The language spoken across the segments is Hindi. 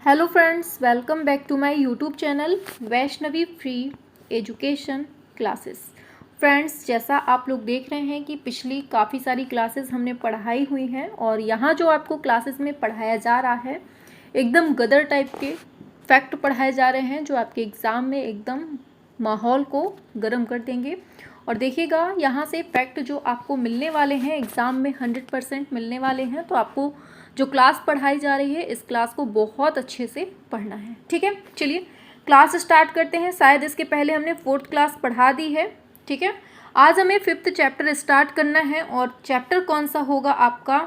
Hello friends, welcome back to my YouTube channel Vaishnavi free education classes. Friends, जैसा आप लोग देख रहे हैं कि पिछली काफ़ी सारी क्लासेस हमने पढ़ाई हुई हैं और यहाँ जो आपको क्लासेस में पढ़ाया जा रहा है एकदम गदर टाइप के फैक्ट पढ़ाए जा रहे हैं जो आपके एग्ज़ाम में एकदम माहौल को गर्म कर देंगे। और देखिएगा, यहाँ से फैक्ट जो आपको मिलने वाले हैं एग्ज़ाम में 100% मिलने वाले हैं, तो आपको जो क्लास पढ़ाई जा रही है इस क्लास को बहुत अच्छे से पढ़ना है। ठीक है, चलिए क्लास स्टार्ट करते हैं। शायद इसके पहले हमने 4th क्लास पढ़ा दी है। ठीक है, आज हमें 5th चैप्टर स्टार्ट करना है और चैप्टर कौन सा होगा आपका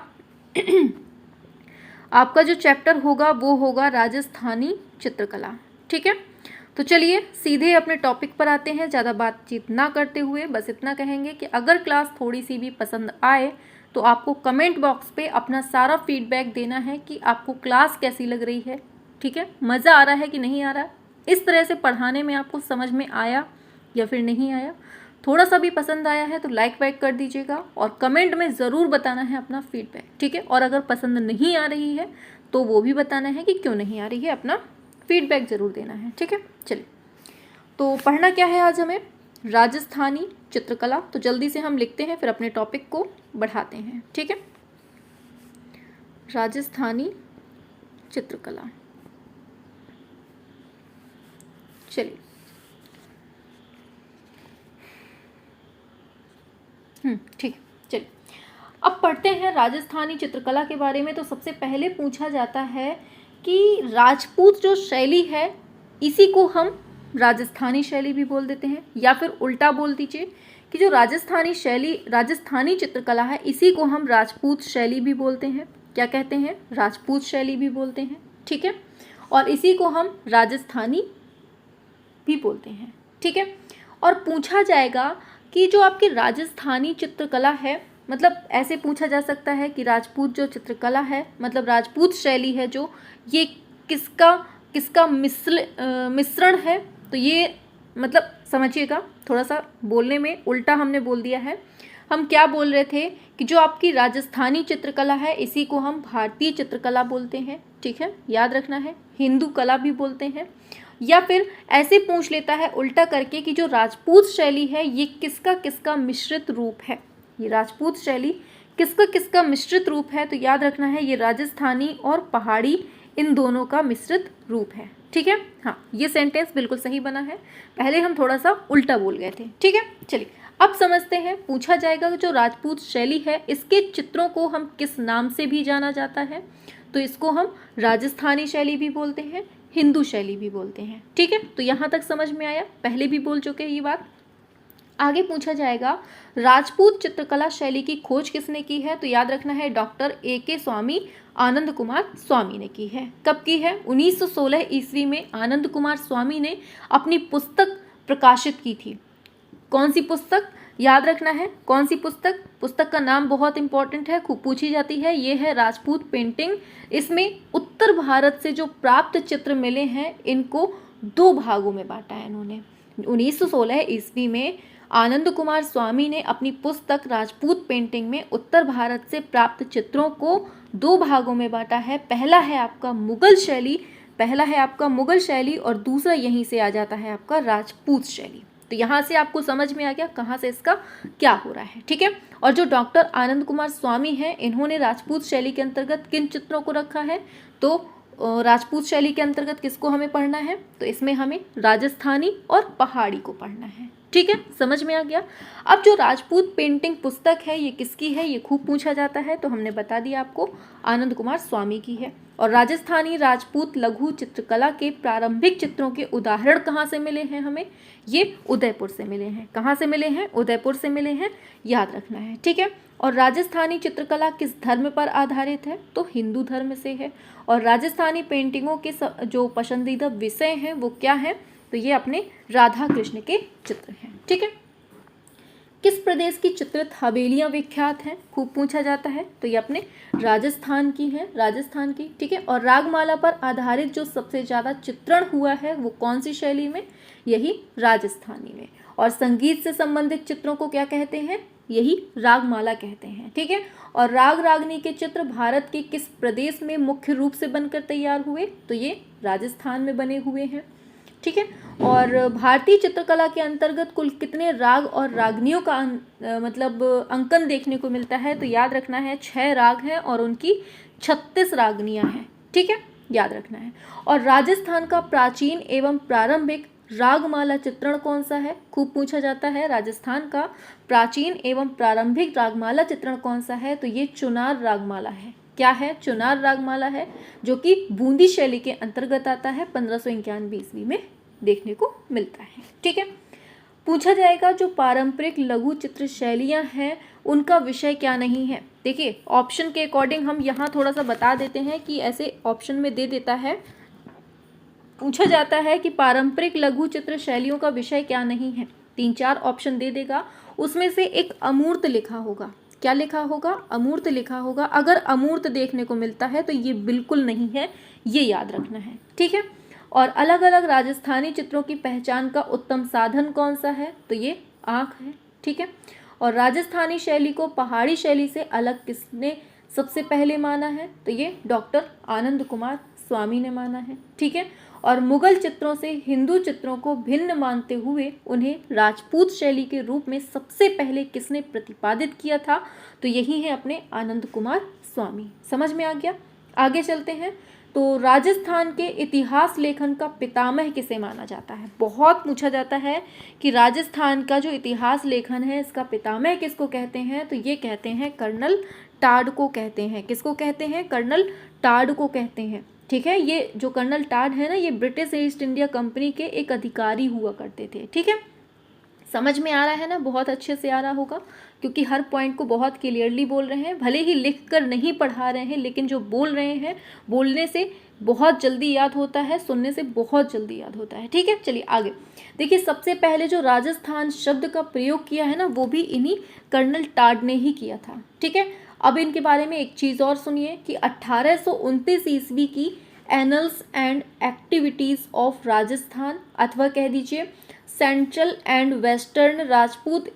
आपका जो चैप्टर होगा वो होगा राजस्थानी चित्रकला। ठीक है, तो चलिए सीधे अपने टॉपिक पर आते हैं। ज़्यादा बातचीत ना करते हुए बस इतना कहेंगे कि अगर क्लास थोड़ी सी भी पसंद आए तो आपको कमेंट बॉक्स पे अपना सारा फीडबैक देना है कि आपको क्लास कैसी लग रही है। ठीक है, मज़ा आ रहा है कि नहीं आ रहा, इस तरह से पढ़ाने में आपको समझ में आया या फिर नहीं आया। थोड़ा सा भी पसंद आया है तो लाइक वाइक कर दीजिएगा और कमेंट में ज़रूर बताना है अपना फीडबैक। ठीक है, और अगर पसंद नहीं आ रही है तो वो भी बताना है कि क्यों नहीं आ रही है, अपना फीडबैक ज़रूर देना है। ठीक है, चलिए तो पढ़ना क्या है आज हमें, राजस्थानी चित्रकला। तो जल्दी से हम लिखते हैं फिर अपने टॉपिक को बढ़ाते हैं। ठीक है, राजस्थानी चित्रकला। चलिए ठीक है, चलिए अब पढ़ते हैं राजस्थानी चित्रकला के बारे में। तो सबसे पहले पूछा जाता है कि राजपूत जो शैली है इसी को हम राजस्थानी शैली भी बोल देते हैं, या फिर उल्टा बोल दीजिए कि जो राजस्थानी शैली राजस्थानी चित्रकला है इसी को हम राजपूत शैली भी बोलते हैं। क्या कहते हैं? राजपूत शैली भी बोलते हैं। ठीक है, और इसी को हम राजस्थानी भी बोलते हैं। ठीक है, और पूछा जाएगा कि जो आपकी राजस्थानी चित्रकला है, मतलब ऐसे पूछा जा सकता है कि राजपूत जो चित्रकला है मतलब राजपूत शैली है जो, ये किसका किसका मिश्रण है। तो ये मतलब समझिएगा, थोड़ा सा बोलने में उल्टा हमने बोल दिया है। हम क्या बोल रहे थे कि जो आपकी राजस्थानी चित्रकला है इसी को हम भारतीय चित्रकला बोलते हैं। ठीक है, याद रखना है, हिंदू कला भी बोलते हैं। या फिर ऐसे पूछ लेता है उल्टा करके कि जो राजपूत शैली है ये किसका किसका मिश्रित रूप है। ये राजपूत शैली किसका किसका मिश्रित रूप है, तो याद रखना है ये राजस्थानी और पहाड़ी इन दोनों का मिश्रित रूप है। ठीक है, हाँ ये सेंटेंस बिल्कुल सही बना है, पहले हम थोड़ा सा उल्टा बोल गए थे। ठीक है, चलिए अब समझते हैं। पूछा जाएगा कि जो राजपूत शैली है इसके चित्रों को हम किस नाम से भी जाना जाता है, तो इसको हम राजस्थानी शैली भी बोलते हैं, हिंदू शैली भी बोलते हैं। ठीक है, तो यहाँ तक समझ में आया, पहले भी बोल चुके ये बात। आगे पूछा जाएगा राजपूत चित्रकला शैली की खोज किसने की है, तो याद रखना है डॉक्टर A.K. स्वामी, आनंद कुमार स्वामी ने की है। कब की है? 1916 ईस्वी में आनंद कुमार स्वामी ने अपनी पुस्तक प्रकाशित की थी। कौन सी पुस्तक? याद रखना है कौन सी पुस्तक। पुस्तक का नाम बहुत इंपॉर्टेंट है, खूब पूछी जाती है। ये है राजपूत पेंटिंग। इसमें उत्तर भारत से जो प्राप्त चित्र मिले हैं इनको 2 भागों में बांटा है इन्होंने। 1916 ईस्वी में आनंद कुमार स्वामी ने अपनी पुस्तक राजपूत पेंटिंग में उत्तर भारत से प्राप्त चित्रों को 2 भागों में बांटा है। पहला है आपका मुगल शैली और दूसरा यहीं से आ जाता है आपका राजपूत शैली। तो यहाँ से आपको समझ में आ गया कहाँ से इसका क्या हो रहा है। ठीक है, और जो डॉक्टर आनंद कुमार स्वामी हैं इन्होंने राजपूत शैली के अंतर्गत किन चित्रों को रखा है, तो राजपूत शैली के अंतर्गत किसको हमें पढ़ना है, तो इसमें हमें राजस्थानी और पहाड़ी को पढ़ना है। ठीक है, समझ में आ गया। अब जो राजपूत पेंटिंग पुस्तक है ये किसकी है, ये खूब पूछा जाता है, तो हमने बता दिया आपको आनंद कुमार स्वामी की है। और राजस्थानी राजपूत लघु चित्रकला के प्रारंभिक चित्रों के उदाहरण कहाँ से मिले हैं हमें, ये उदयपुर से मिले हैं। कहाँ से मिले हैं? उदयपुर से मिले हैं, याद रखना है। ठीक है, और राजस्थानी चित्रकला किस धर्म पर आधारित है, तो हिंदू धर्म से है। और राजस्थानी पेंटिंगों के जो पसंदीदा विषय हैं वो क्या हैं, तो ये अपने राधा कृष्ण के चित्र हैं। ठीक है, किस प्रदेश की चित्रित हवेलियां विख्यात हैं, खूब पूछा जाता है, तो ये अपने राजस्थान की है, राजस्थान की। ठीक है, और रागमाला पर आधारित जो सबसे ज़्यादा चित्रण हुआ है वो कौन सी शैली में, यही राजस्थानी में। और संगीत से संबंधित चित्रों को क्या कहते हैं, यही रागमाला कहते हैं। ठीक है, और राग रागनी के चित्र भारत के किस प्रदेश में मुख्य रूप से बनकर तैयार हुए? तो ये राजस्थान में बने हुए हैं। ठीक है, और भारतीय चित्रकला के अंतर्गत कुल कितने राग और रागनियों का मतलब अंकन देखने को मिलता है? तो याद रखना है 6 राग हैं और उनकी 36 रागनियां हैं। ठीक है, याद रखना है। और राजस्थान का प्राचीन एवं प्रारंभिक रागमाला चित्रण कौन सा है? खूब पूछा जाता है। राजस्थान का प्राचीन एवं प्रारंभिक रागमाला चित्रण कौन सा है? तो ये चुनार रागमाला है। क्या है? चुनार रागमाला है, जो कि बूंदी शैली के अंतर्गत आता है। 1591 ईस्वी में देखने को मिलता है। ठीक है, पूछा जाएगा जो पारंपरिक लघु चित्र शैलियाँ हैं उनका विषय क्या नहीं है? देखिए, ऑप्शन के अकॉर्डिंग हम यहाँ थोड़ा सा बता देते हैं कि ऐसे ऑप्शन में दे देता है। पूछा जाता है कि पारंपरिक लघु चित्र शैलियों का विषय क्या नहीं है। 3-4 ऑप्शन दे देगा, उसमें से एक अमूर्त लिखा होगा। क्या लिखा होगा? अमूर्त लिखा होगा। अगर अमूर्त देखने को मिलता है तो ये बिल्कुल नहीं है, ये याद रखना है। ठीक है, और अलग अलग राजस्थानी चित्रों की पहचान का उत्तम साधन कौन सा है? तो ये आँख है। ठीक है, और राजस्थानी शैली को पहाड़ी शैली से अलग किसने सबसे पहले माना है? तो ये डॉक्टर आनंद कुमार स्वामी ने माना है। ठीक है, और मुगल चित्रों से हिंदू चित्रों को भिन्न मानते हुए उन्हें राजपूत शैली के रूप में सबसे पहले किसने प्रतिपादित किया था? तो यही है अपने आनंद कुमार स्वामी। समझ में आ गया? आगे चलते हैं। तो राजस्थान के इतिहास लेखन का पितामह किसे माना जाता है? बहुत पूछा जाता है कि राजस्थान का जो इतिहास लेखन है इसका पितामह किसको कहते हैं? तो ये कहते हैं कर्नल टाड को कहते हैं। किसको कहते हैं? कर्नल टाड को कहते हैं। ठीक है, ये जो कर्नल टाड है ना, ये ब्रिटिश ईस्ट इंडिया कंपनी के एक अधिकारी हुआ करते थे। ठीक है, समझ में आ रहा है ना? बहुत अच्छे से आ रहा होगा, क्योंकि हर पॉइंट को बहुत क्लियरली बोल रहे हैं। भले ही लिख कर नहीं पढ़ा रहे हैं, लेकिन जो बोल रहे हैं, बोलने से बहुत जल्दी याद होता है, सुनने से बहुत जल्दी याद होता है। ठीक है, चलिए आगे देखिए। सबसे पहले जो राजस्थान शब्द का प्रयोग किया है ना, वो भी इन्हीं कर्नल टाड ने ही किया था। ठीक है, अब इनके बारे में एक चीज़ और सुनिए कि 1829 ईस्वी की annuls and activities of Rajasthan, अथवा कह दीजिए central and western Rajput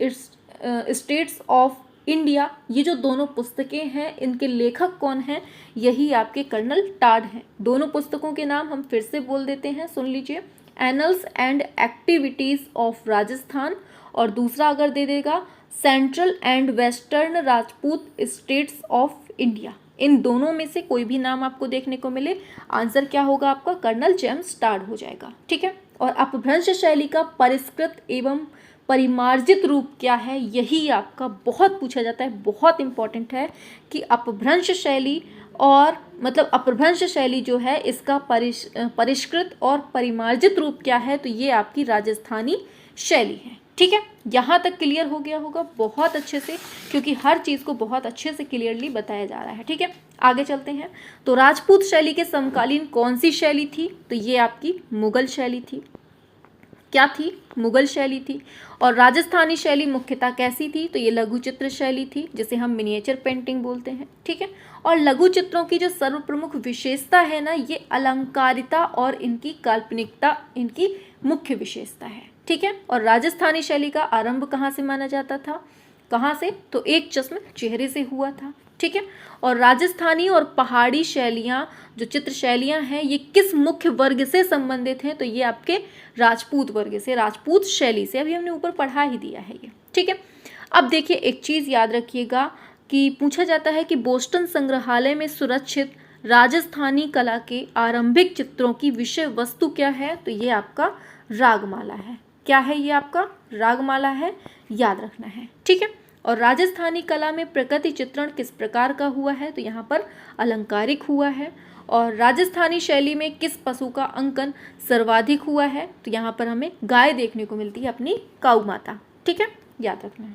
states of India, ये जो दोनों पुस्तकें हैं, इनके लेखक कौन हैं? यही आपके कर्नल टाड हैं। दोनों पुस्तकों के नाम हम फिर से बोल देते हैं, सुन लीजिए। Annals and activities of Rajasthan, और दूसरा अगर दे देगा central and western Rajput states of India. इन दोनों में से कोई भी नाम आपको देखने को मिले, आंसर क्या होगा आपका? कर्नल जेम्स टाड हो जाएगा। ठीक है, और अपभ्रंश शैली का परिष्कृत एवं परिमार्जित रूप क्या है? यही आपका बहुत पूछा जाता है, बहुत इंपॉर्टेंट है कि अपभ्रंश शैली और मतलब अपभ्रंश शैली जो है इसका परिष्कृत और परिमार्जित रूप क्या है? तो ये आपकी राजस्थानी शैली है। ठीक है, यहाँ तक क्लियर हो गया होगा बहुत अच्छे से, क्योंकि हर चीज़ को बहुत अच्छे से क्लियरली बताया जा रहा है। ठीक है, आगे चलते हैं। तो राजपूत शैली के समकालीन कौन सी शैली थी? तो ये आपकी मुगल शैली थी। क्या थी? मुगल शैली थी। और राजस्थानी शैली मुख्यतः कैसी थी? तो ये लघु चित्र शैली थी, जिसे हम मिनिएचर पेंटिंग बोलते हैं। ठीक है, और लघु चित्रों की जो सर्वप्रमुख विशेषता है ना, ये अलंकारिता और इनकी काल्पनिकता इनकी मुख्य विशेषता है। ठीक है, और राजस्थानी शैली का आरंभ कहाँ से माना जाता था? कहाँ से? तो एक चश्म चेहरे से हुआ था। ठीक है, और राजस्थानी और पहाड़ी शैलियाँ जो चित्र शैलियाँ हैं, ये किस मुख्य वर्ग से संबंधित हैं? तो ये आपके राजपूत वर्ग से, राजपूत शैली से। अभी हमने ऊपर पढ़ा ही दिया है ये। ठीक है, अब देखिए एक चीज़ याद रखिएगा कि पूछा जाता है कि बोस्टन संग्रहालय में सुरक्षित राजस्थानी कला के आरंभिक चित्रों की विषय वस्तु क्या है? तो ये आपका रागमाला है। क्या है? ये आपका रागमाला है, याद रखना है। ठीक है, और राजस्थानी कला में प्रकृति चित्रण किस प्रकार का हुआ है? तो यहाँ पर अलंकारिक हुआ है। और राजस्थानी शैली में किस पशु का अंकन सर्वाधिक हुआ है? तो यहाँ पर हमें गाय देखने को मिलती है, अपनी काऊ माता। ठीक है, याद रखना है।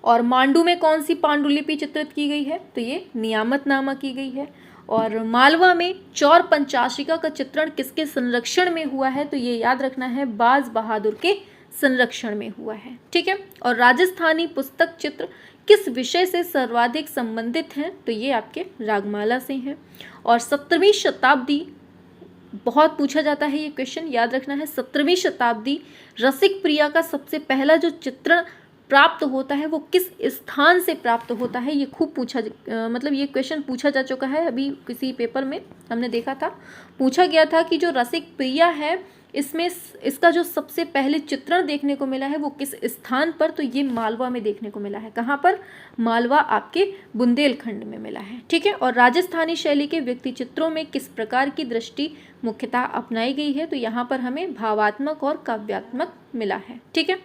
और मांडू में कौन सी पांडुलिपि चित्रित की गई है? तो ये नियामतनामा की गई है। और मालवा में चौर पंचाशिका का चित्रण किसके संरक्षण में हुआ है? तो ये याद रखना है, बाज बहादुर के संरक्षण में हुआ है। ठीक है, और राजस्थानी पुस्तक चित्र किस विषय से सर्वाधिक संबंधित हैं? तो ये आपके रागमाला से हैं। और 17वीं शताब्दी, बहुत पूछा जाता है ये क्वेश्चन, याद रखना है, 17वीं शताब्दी रसिक प्रिया का सबसे पहला जो चित्रण प्राप्त होता है वो किस स्थान से प्राप्त होता है, ये खूब पूछा मतलब ये क्वेश्चन पूछा जा चुका है। अभी किसी पेपर में हमने देखा था, पूछा गया था कि जो रसिक प्रिया है इसमें इसका जो सबसे पहले चित्रण देखने को मिला है वो किस स्थान पर, तो ये मालवा में देखने को मिला है। कहाँ पर? मालवा आपके बुंदेलखंड में मिला है। ठीक है। और राजस्थानी शैली के व्यक्ति चित्रों में किस प्रकार की दृष्टि मुख्यतः अपनाई गई है, तो यहाँ पर हमें भावात्मक और काव्यात्मक मिला है। ठीक है।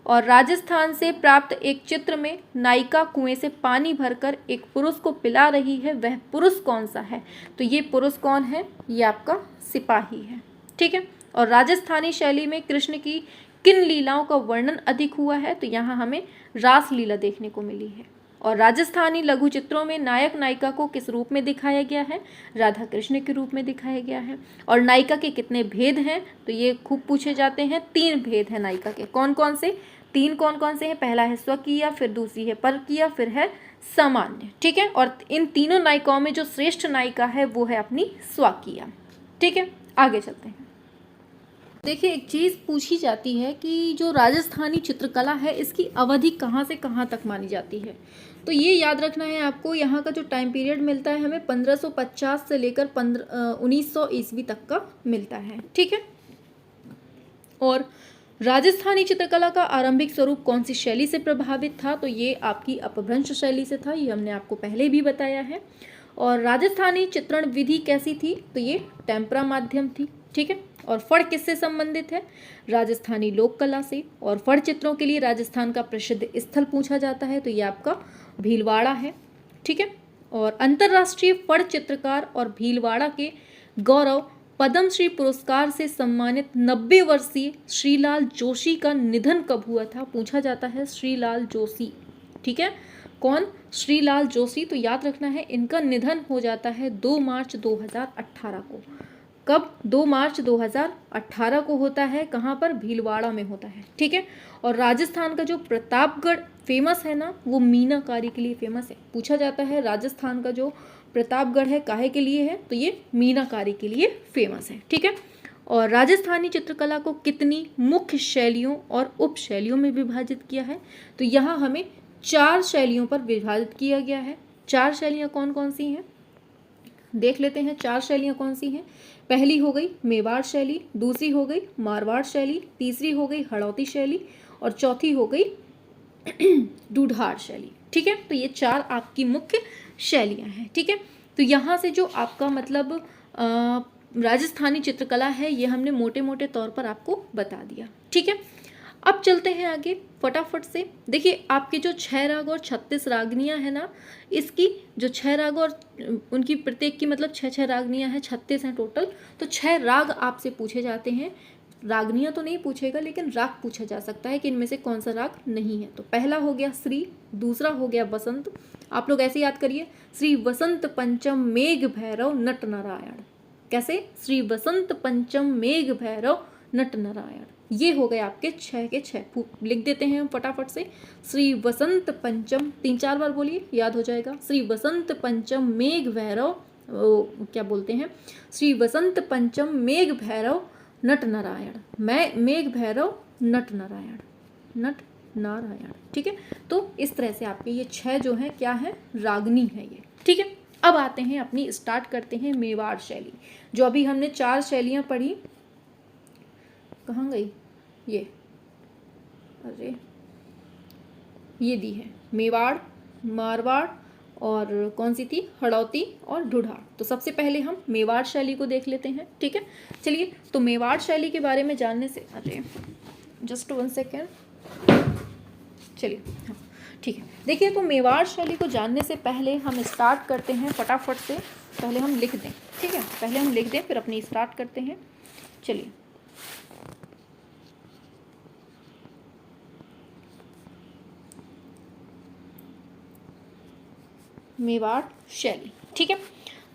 और राजस्थान से प्राप्त एक चित्र में नायिका कुएं से पानी भरकर एक पुरुष को पिला रही है, वह पुरुष कौन सा है, तो ये पुरुष कौन है? ये आपका सिपाही है। ठीक है। और राजस्थानी शैली में कृष्ण की किन लीलाओं का वर्णन अधिक हुआ है, तो यहाँ हमें रास लीला देखने को मिली है। और राजस्थानी लघु चित्रों में नायक नायिका को किस रूप में दिखाया गया है? राधा कृष्ण के रूप में दिखाया गया है। और नायिका के कितने भेद हैं, तो ये खूब पूछे जाते हैं। 3 भेद हैं नायिका के। कौन कौन से? 3 कौन कौन से हैं? पहला है स्वकीय, फिर दूसरी है परकीय, फिर है सामान्य। ठीक है। और इन तीनों नायिकाओं में जो श्रेष्ठ नायिका है वो है अपनी स्वकीय। ठीक है। आगे चलते हैं। देखिए, एक चीज़ पूछी जाती है कि जो राजस्थानी चित्रकला है इसकी अवधि कहाँ से कहाँ तक मानी जाती है, तो ये याद रखना है आपको। यहाँ का जो टाइम पीरियड मिलता है हमें 1550 से लेकर 1900 ईस्वी तक का मिलता है। ठीक है। और राजस्थानी चित्रकला का आरंभिक स्वरूप कौन सी शैली से प्रभावित था, तो ये आपकी अपभ्रंश शैली से था, ये हमने आपको पहले भी बताया है। और राजस्थानी चित्रण विधि कैसी थी, तो ये टेम्परा माध्यम थी। ठीक है। और फड़ किससे संबंधित है? राजस्थानी लोक कला से। और फड़ चित्रों के लिए राजस्थान का प्रसिद्ध स्थल पूछा जाता है, तो ये आपका भीलवाड़ा है। ठीक है। और अंतर्राष्ट्रीय फड़ चित्रकार और भीलवाड़ा के गौरव पद्मश्री पुरस्कार से सम्मानित 90 वर्षीय श्रीलाल जोशी का निधन कब हुआ था, पूछा जाता है। श्रीलाल जोशी। ठीक है। कौन? श्रीलाल जोशी। तो याद रखना है इनका निधन हो जाता है 2 मार्च 2018 को। कब? 2 मार्च 2018 को होता है। कहाँ पर? भीलवाड़ा में होता है। ठीक है। और राजस्थान का जो प्रतापगढ़ फेमस है ना, वो मीनाकारी के लिए फेमस है। पूछा जाता है राजस्थान का जो प्रतापगढ़ है काहे के लिए है, तो ये मीनाकारी के लिए फेमस है। ठीक है। और राजस्थानी चित्रकला को कितनी मुख्य शैलियों और उप शैलियों में विभाजित किया है, तो यहाँ हमें 4 शैलियों पर विभाजित किया गया है। 4 शैलियाँ कौन कौन सी हैं, देख लेते हैं। 4 शैलियाँ कौन सी हैं? पहली हो गई मेवाड़ शैली, दूसरी हो गई मारवाड़ शैली, तीसरी हो गई हड़ौती शैली, और चौथी हो गई ढूढ़ाड़ शैली। ठीक है। तो ये 4 आपकी मुख्य शैलियाँ हैं। ठीक है। तो यहाँ से जो आपका मतलब राजस्थानी चित्रकला है ये हमने मोटे मोटे तौर पर आपको बता दिया। ठीक है। अब चलते हैं आगे फटाफट से। देखिए, आपके जो 6 राग और 36 रागनियाँ हैं ना, इसकी जो 6 राग और उनकी प्रत्येक की मतलब 6 रागनियाँ हैं, 36 हैं टोटल। तो 6 राग आपसे पूछे जाते हैं। रागनियाँ तो नहीं पूछेगा, लेकिन राग पूछा जा सकता है कि इनमें से कौन सा राग नहीं है। तो पहला हो गया श्री, दूसरा हो गया वसंत। आप लोग ऐसे याद करिए, श्री वसंत पंचम मेघ भैरव नट नारायण। कैसे? श्री वसंत पंचम मेघ भैरव नट नारायण। ये हो गए आपके 6 के 6। लिख देते हैं हम फटाफट से। श्री वसंत पंचम, 3-4 बार बोलिए, याद हो जाएगा। श्री वसंत पंचम मेघ भैरव, क्या बोलते हैं, श्री वसंत पंचम मेघ भैरव नट नारायण। मैं मेघ भैरव नट नारायण, नट नारायण। ठीक है। तो इस तरह से आपके ये 6 जो हैं क्या है, रागनी है ये। ठीक है। अब आते हैं अपनी, स्टार्ट करते हैं मेवाड़ शैली। जो अभी हमने 4 शैलियाँ पढ़ी, कहाँ गई ये, अरे ये दी है मेवाड़, मारवाड़ और कौन सी थी, हड़ौती और ढूढ़ाड़। तो सबसे पहले हम मेवाड़ शैली को देख लेते हैं। ठीक है। चलिए, तो मेवाड़ शैली के बारे में जानने से, अरे जस्ट 1 सेकेंड, चलिए हाँ ठीक है। देखिए, तो मेवाड़ शैली को जानने से पहले हम स्टार्ट करते हैं फटाफट से। पहले हम लिख दें। ठीक है, पहले हम लिख दें फिर अपनी स्टार्ट करते हैं। चलिए, मेवाड़ शैली। ठीक है।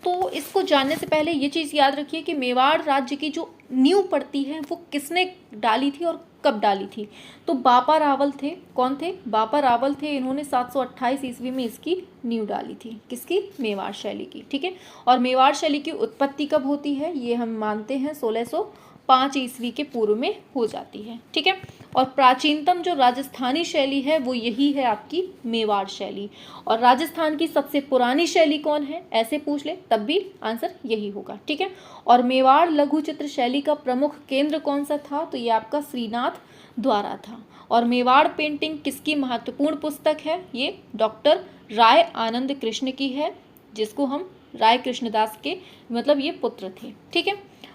तो इसको जानने से पहले ये चीज़ याद रखिए कि मेवाड़ राज्य की जो नींव पड़ती है वो किसने डाली थी और कब डाली थी, तो बापा रावल थे। कौन थे? बापा रावल थे। इन्होंने 728 ईस्वी में इसकी नींव डाली थी। किसकी? मेवाड़ शैली की। ठीक है। और मेवाड़ शैली की उत्पत्ति कब होती है, ये हम मानते हैं 1605 ईस्वी के पूर्व में हो जाती है। ठीक है। और प्राचीनतम जो राजस्थानी शैली है वो यही है आपकी मेवाड़ शैली। और राजस्थान की सबसे पुरानी शैली कौन है, ऐसे पूछ ले तब भी आंसर यही होगा, ठीक है। और मेवाड़ लघु चित्र शैली का प्रमुख केंद्र कौन सा था, तो ये आपका श्रीनाथ द्वारा था। और मेवाड़ पेंटिंग किसकी महत्वपूर्ण पुस्तक है, ये डॉक्टर राय आनंद कृष्ण की है, जिसको हम राय कृष्णदास के मतलब ये पुत्र थे, ठीक है।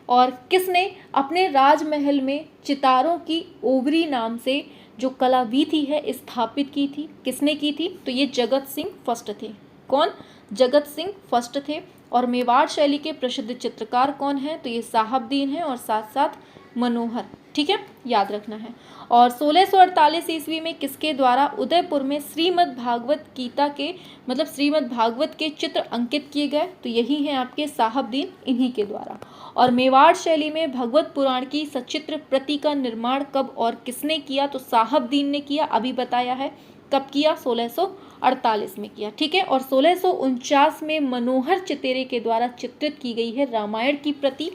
और किसने अपने राजमहल में चितारों की ओवरी नाम से जो कलावीथी है स्थापित की थी, किसने की थी, तो ये जगत सिंह फर्स्ट थे। कौन, जगत सिंह फर्स्ट थे। और मेवाड़ शैली के प्रसिद्ध चित्रकार कौन है, तो ये साहबदीन है और साथ साथ मनोहर, ठीक है, याद रखना है। और 1648 ईस्वी में किसके द्वारा उदयपुर में श्रीमद् भागवत गीता के मतलब श्रीमद् भागवत के चित्र अंकित किए गए, तो यही हैं आपके साहबदीन, इन्हीं के द्वारा। और मेवाड़ शैली में भगवत पुराण की सचित्र प्रति का निर्माण कब और किसने किया, तो साहबदीन ने किया, अभी बताया है कब किया, 1648 में किया, ठीक है। और 1649 में मनोहर चितेरे के द्वारा चित्रित की गई है रामायण की प्रति,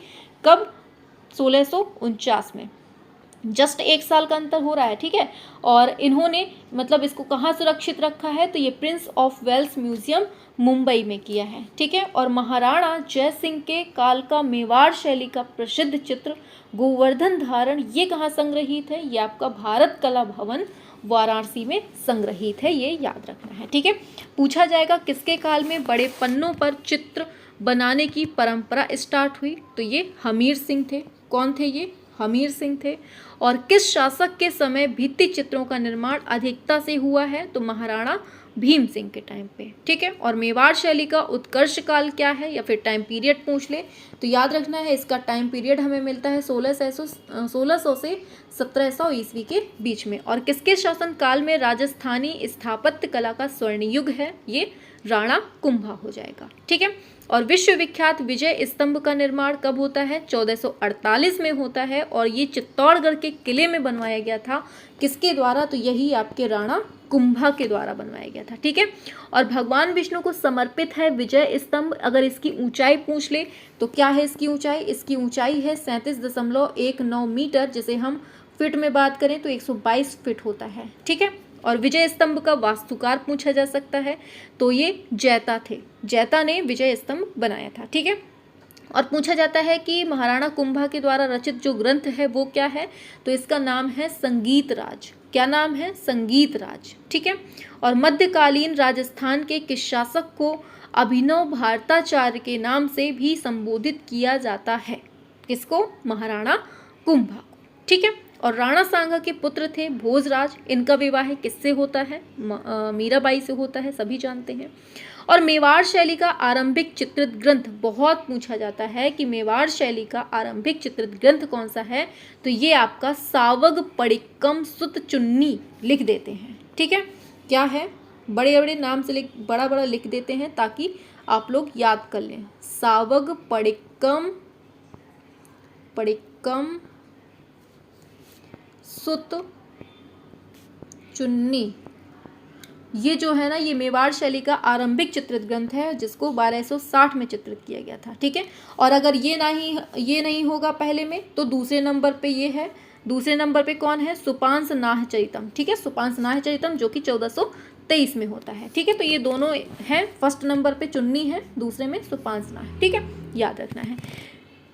कब, 1649 में, जस्ट 1 साल का अंतर हो रहा है, ठीक है। और इन्होंने मतलब इसको कहाँ सुरक्षित रखा है, तो ये Prince of Wales Museum Mumbai में किया है, ठीक है। और महाराणा जय सिंह के काल का मेवाड़ शैली का प्रसिद्ध चित्र गोवर्धन धारण, ये कहाँ संग्रहित है, ये आपका भारत कला भवन वाराणसी में संग्रहित है, ये याद रखना है, ठीक है। पूछा जाएगा किसके काल में बड़े पन्नों पर चित्र बनाने की परंपरा स्टार्ट हुई, तो ये हमीर सिंह थे। कौन थे ये, हमीर सिंह थे। और किस शासक के समय भित्ति चित्रों का निर्माण अधिकता से हुआ है, तो महाराणा भीम सिंह के टाइम पे, ठीक है। और मेवाड़ शैली का उत्कर्ष काल क्या है, या फिर टाइम पीरियड पूछ ले तो याद रखना है इसका टाइम पीरियड हमें मिलता है 1600 से 1700 ईस्वी के बीच में। और किसके शासन काल में राजस्थानी स्थापत्य कला का स्वर्ण युग है, ये राणा कुंभा हो जाएगा, ठीक है। और विश्वविख्यात विजय स्तंभ का निर्माण कब होता है, 1448 में होता है। और ये चित्तौड़गढ़ के किले में बनवाया गया था, किसके द्वारा, तो यही आपके राणा कुंभा के द्वारा बनवाया गया था, ठीक है। और भगवान विष्णु को समर्पित है विजय स्तंभ, अगर इसकी ऊंचाई पूछ ले तो क्या है इसकी ऊंचाई, इसकी ऊंचाई है 37.19 मीटर, जिसे हम फिट में बात करें तो 122 फीट होता है, ठीक है। और विजय स्तंभ का वास्तुकार पूछा जा सकता है, तो ये जैता थे, जैता ने विजय स्तंभ बनाया था, ठीक है। और पूछा जाता है कि महाराणा कुंभा के द्वारा रचित जो ग्रंथ है वो क्या है, तो इसका नाम है संगीत राज। क्या नाम है, संगीत राज, ठीक है। और मध्यकालीन राजस्थान के किस शासक को अभिनव भारताचार्य के नाम से भी संबोधित किया जाता है, किसको, महाराणा कुंभा को, ठीक है। और राणा सांगा के पुत्र थे भोजराज, इनका विवाह किससे होता है, मीराबाई से होता है, सभी जानते हैं। और मेवाड़ शैली का आरंभिक चित्रित ग्रंथ बहुत पूछा जाता है कि मेवाड़ शैली का आरंभिक चित्रित ग्रंथ कौन सा है, तो ये आपका सावग पड़िक्कम सुत चुन्नी लिख देते हैं, ठीक है। क्या है, बड़े बड़े नाम से बड़ा बड़ा लिख देते हैं ताकि आप लोग याद कर लें। सावग पड़िक्कम सुत चुन्नी, ये जो है ना, ये मेवाड़ शैली का आरंभिक चित्रित ग्रंथ है, जिसको 1260 में चित्रित किया गया था, ठीक है। और अगर ये नहीं होगा पहले में, तो दूसरे नंबर पे ये है, दूसरे नंबर पे कौन है, सुपांस नाहचरितम, ठीक है, सुपांस नाहचरितम जो कि 1423 में होता है, ठीक है। तो ये दोनों हैं, फर्स्ट नंबर पे चुन्नी है, दूसरे में सुपांस नाह, ठीक है, याद रखना है।